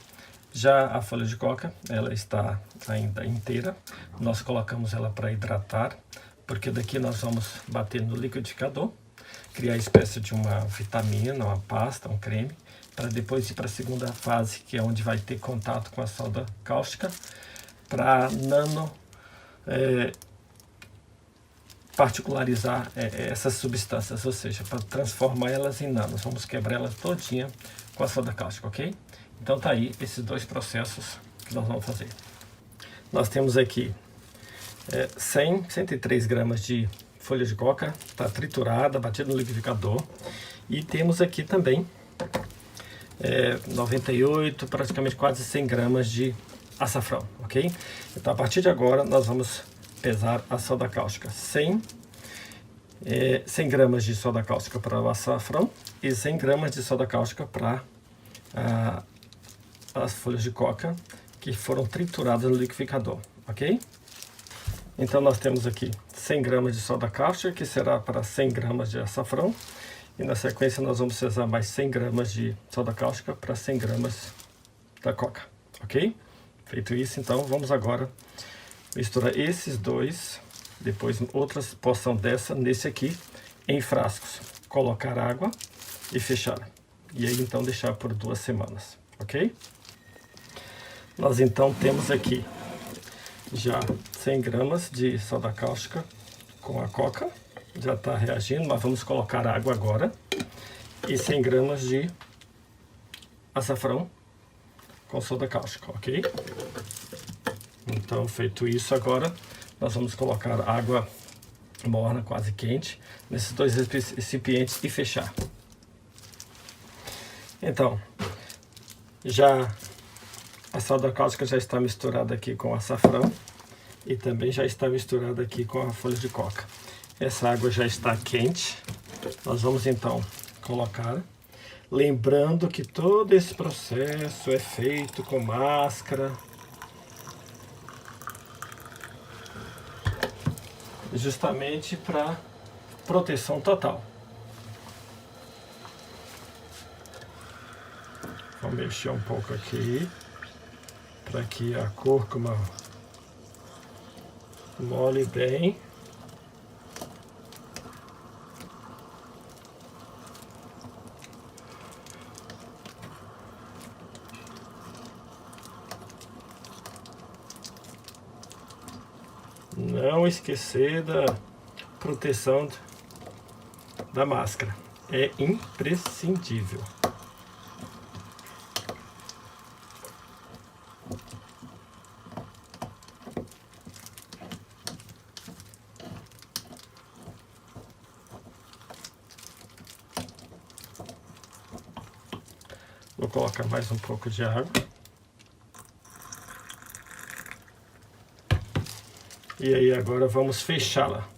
Já a folha de coca, ela está ainda inteira, nós colocamos ela para hidratar, porque daqui nós vamos bater no liquidificador, criar a espécie de uma vitamina, uma pasta, um creme, para depois ir para a segunda fase, que é onde vai ter contato com a soda cáustica, para particularizar essas substâncias, ou seja, para transformar elas em nanos. Vamos quebrar elas todinha com a soda cáustica, ok? Então tá aí esses dois processos que nós vamos fazer. Nós temos aqui 103 gramas de folha de coca, está triturada, batida no liquidificador. E temos aqui também 98, praticamente quase 100 gramas de açafrão, ok? Então a partir de agora nós vamos pesar a soda cáustica. 100 gramas de soda cáustica para o açafrão e 100 gramas de soda cáustica para as folhas de coca que foram trituradas no liquidificador, ok? Então nós temos aqui 100 gramas de soda cáustica, que será para 100 gramas de açafrão, e na sequência nós vamos pesar mais 100 gramas de soda cáustica para 100 gramas da coca, ok? Feito isso, então vamos agora misturar esses dois, depois outra porção dessa nesse aqui, em frascos, colocar água e fechar, e aí então deixar por 2 semanas, ok? Nós então temos aqui já 100 gramas de soda cáustica com a coca, já está reagindo, mas vamos colocar água agora, e 100 gramas de açafrão com soda cáustica, ok? Então, feito isso agora, nós vamos colocar água morna, quase quente, nesses dois recipientes e fechar. Então, já a soda cáustica já está misturada aqui com o açafrão e também já está misturada aqui com a folha de coca. Essa água já está quente. Nós vamos então colocar, lembrando que todo esse processo é feito com máscara, justamente para proteção total. Vou mexer um pouco aqui, para que a cúrcuma mole bem. Não esquecer da proteção da máscara, é imprescindível. Vou colocar mais um pouco de água. E aí agora vamos fechá-la.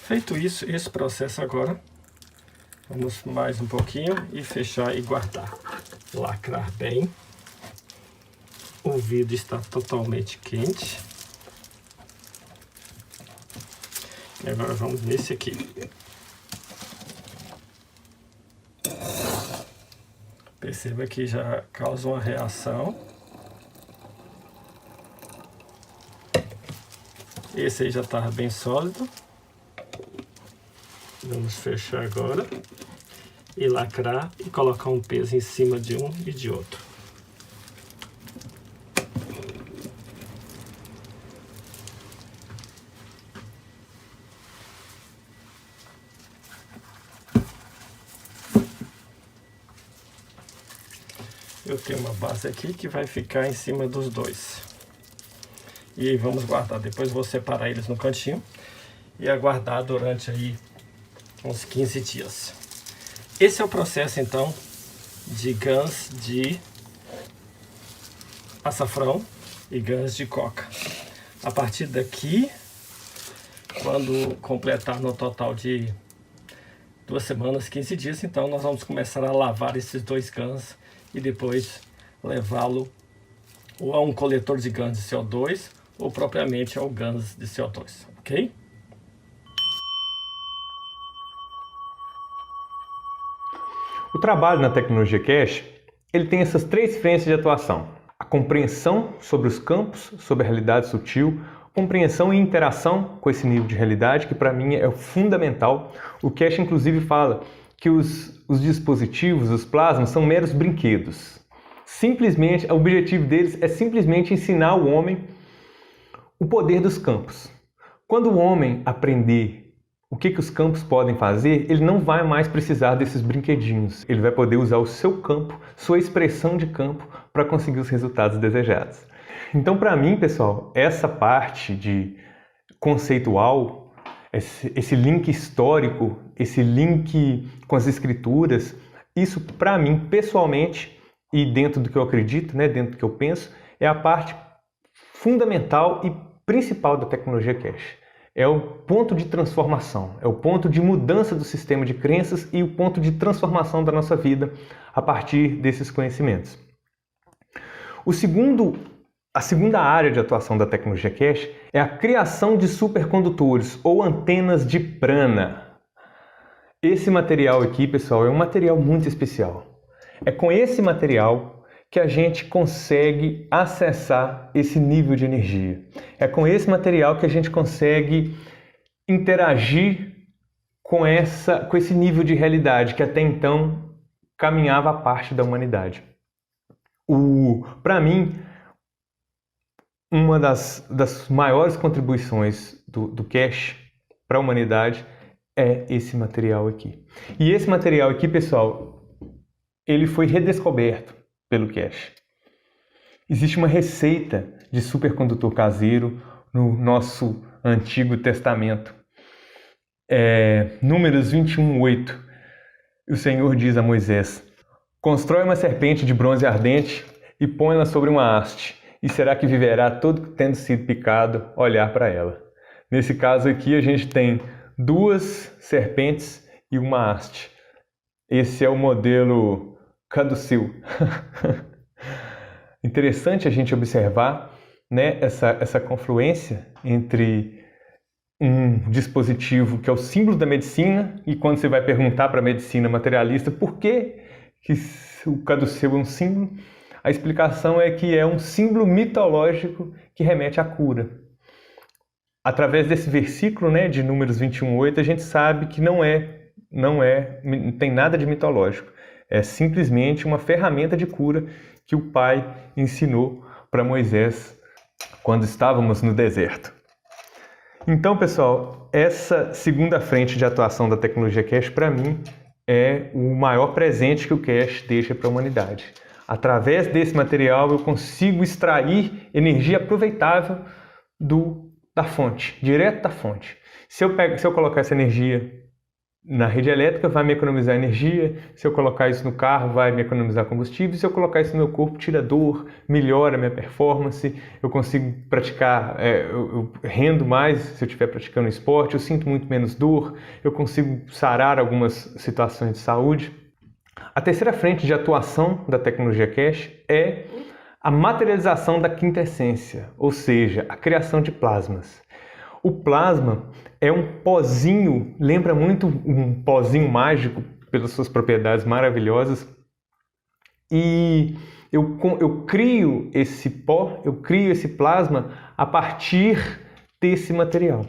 Feito isso, esse processo agora, vamos mais um pouquinho e fechar e guardar. Lacrar bem. O vidro está totalmente quente. E agora vamos nesse aqui. Perceba que já causa uma reação. Esse aí já estava bem sólido. Vamos fechar agora e lacrar e colocar um peso em cima de um e de outro. Eu tenho uma base aqui que vai ficar em cima dos dois. E aí vamos guardar. Depois vou separar eles no cantinho e aguardar durante aí uns 15 dias. Esse é o processo então de guns de açafrão e guns de coca. A partir daqui, quando completar no total de 2 semanas, 15 dias, então nós vamos começar a lavar esses dois guns e depois levá-lo ou a um coletor de guns de CO2 ou propriamente ao guns de CO2, ok? O trabalho na tecnologia cache, ele tem essas 3 frentes de atuação. A compreensão sobre os campos, sobre a realidade sutil, compreensão e interação com esse nível de realidade, que para mim é fundamental. O cache inclusive fala que os dispositivos, os plasmas, são meros brinquedos. Simplesmente, o objetivo deles é simplesmente ensinar o homem o poder dos campos. Quando o homem aprender o que os campos podem fazer, ele não vai mais precisar desses brinquedinhos. Ele vai poder usar o seu campo, sua expressão de campo, para conseguir os resultados desejados. Então, para mim, pessoal, essa parte de conceitual, esse link histórico, esse link com as escrituras, isso para mim, pessoalmente, e dentro do que eu acredito, né, dentro do que eu penso, é a parte fundamental e principal da tecnologia cache. É o ponto de transformação, é o ponto de mudança do sistema de crenças e o ponto de transformação da nossa vida a partir desses conhecimentos. A segunda área de atuação da tecnologia cache é a criação de supercondutores ou antenas de prana. Esse material aqui, pessoal, é um material muito especial. É com esse material que a gente consegue acessar esse nível de energia. É com esse material que a gente consegue interagir com esse nível de realidade que até então caminhava a parte da humanidade. Para mim, uma das maiores contribuições do cache para a humanidade é esse material aqui. E esse material aqui, pessoal, ele foi redescoberto pelo cache. Existe uma receita de supercondutor caseiro no nosso Antigo Testamento. Números 21:8. O Senhor diz a Moisés: constrói uma serpente de bronze ardente e põe-la sobre uma haste, e será que viverá todo tendo sido picado olhar para ela. Nesse caso aqui a gente tem 2 serpentes e uma haste. Esse é o modelo caducil. Interessante a gente observar, né, essa confluência entre um dispositivo que é o símbolo da medicina, e quando você vai perguntar para a medicina materialista por que o caduceu é um símbolo, a explicação é que é um símbolo mitológico que remete à cura. Através desse versículo, né, de Números 21:8, a gente sabe que não tem nada de mitológico. É simplesmente uma ferramenta de cura que o Pai ensinou para Moisés quando estávamos no deserto. Então, pessoal, essa segunda frente de atuação da tecnologia cache, para mim, é o maior presente que o cache deixa para a humanidade. Através desse material, eu consigo extrair energia aproveitável da fonte, direto da fonte. Se eu colocar essa energia na rede elétrica vai me economizar energia, se eu colocar isso no carro vai me economizar combustível, se eu colocar isso no meu corpo tira dor, melhora a minha performance, eu consigo praticar, eu rendo mais se eu estiver praticando esporte, eu sinto muito menos dor, eu consigo sarar algumas situações de saúde. A terceira frente de atuação da tecnologia cache é a materialização da quinta essência, ou seja, a criação de plasmas. O plasma é um pozinho, lembra muito um pozinho mágico pelas suas propriedades maravilhosas. E eu crio esse pó, eu crio esse plasma a partir desse material.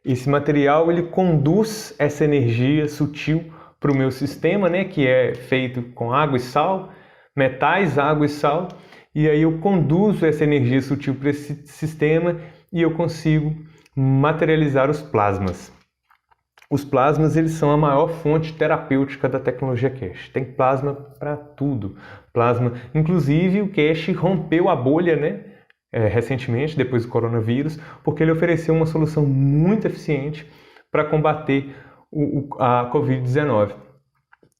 Esse material ele conduz essa energia sutil para o meu sistema, né, que é feito com água e sal, metais, água e sal. E aí eu conduzo essa energia sutil para esse sistema e eu consigo materializar os plasmas. Os plasmas eles são a maior fonte terapêutica da tecnologia cache. Tem plasma para tudo. Plasma, inclusive o cache rompeu a bolha, né? Recentemente, depois do coronavírus, porque ele ofereceu uma solução muito eficiente para combater a Covid-19.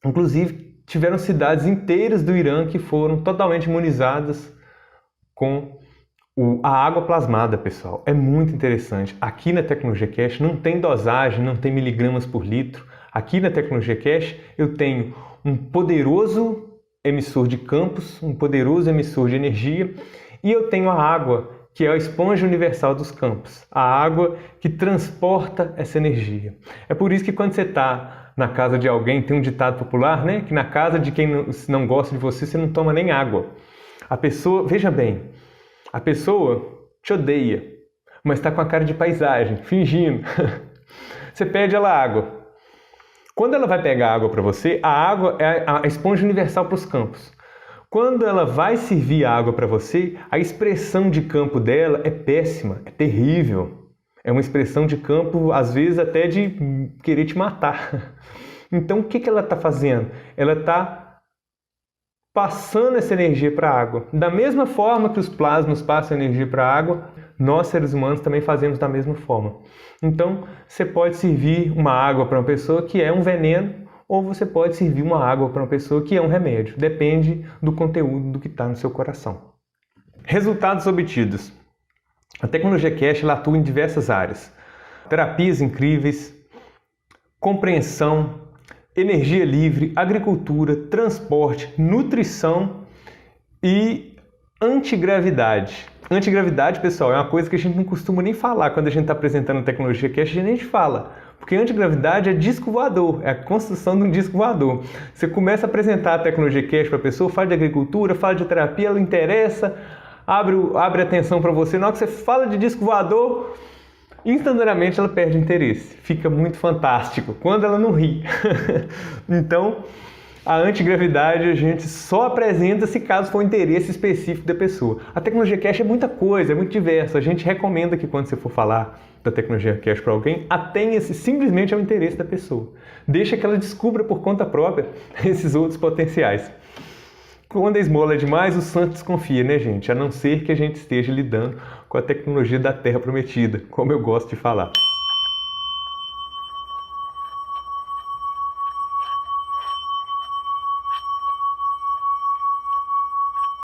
Inclusive, tiveram cidades inteiras do Irã que foram totalmente imunizadas com a água plasmada, pessoal. É muito interessante. Aqui na tecnologia cache não tem dosagem, não tem miligramas por litro. Aqui na tecnologia cache eu tenho um poderoso emissor de campos, um poderoso emissor de energia, e eu tenho a água, que é a esponja universal dos campos, a água que transporta essa energia. É por isso que quando você está na casa de alguém, tem um ditado popular, né? Que na casa de quem não gosta de você, você não toma nem água. A pessoa, veja bem, a pessoa te odeia, mas está com a cara de paisagem, fingindo. Você pede ela água. Quando ela vai pegar água para você, a água é a esponja universal para os campos. Quando ela vai servir a água para você, a expressão de campo dela é péssima, é terrível. É uma expressão de campo, às vezes até de querer te matar. Então o que ela está fazendo? Ela está passando essa energia para a água. Da mesma forma que os plasmas passam energia para a água, nós seres humanos também fazemos da mesma forma. Então, você pode servir uma água para uma pessoa que é um veneno, ou você pode servir uma água para uma pessoa que é um remédio. Depende do conteúdo do que está no seu coração. Resultados obtidos. A tecnologia cache ela atua em diversas áreas. Terapias incríveis, compreensão, energia livre, agricultura, transporte, nutrição e antigravidade. Antigravidade, pessoal, é uma coisa que a gente não costuma nem falar quando a gente está apresentando a tecnologia cache, a gente fala. Porque antigravidade é disco voador, é a construção de um disco voador. Você começa a apresentar a tecnologia cache para a pessoa, fala de agricultura, fala de terapia, ela interessa, abre atenção para você. Na hora que você fala de disco voador, instantaneamente ela perde interesse. Fica muito fantástico quando ela não ri. Então, a antigravidade a gente só apresenta se caso for interesse específico da pessoa. A tecnologia cache é muita coisa, é muito diversa. A gente recomenda que quando você for falar da tecnologia cache para alguém, atenha-se simplesmente ao interesse da pessoa. Deixa que ela descubra por conta própria esses outros potenciais. Quando a esmola é demais, o santo desconfia, né, gente? A não ser que a gente esteja lidando com a tecnologia da Terra Prometida, como eu gosto de falar.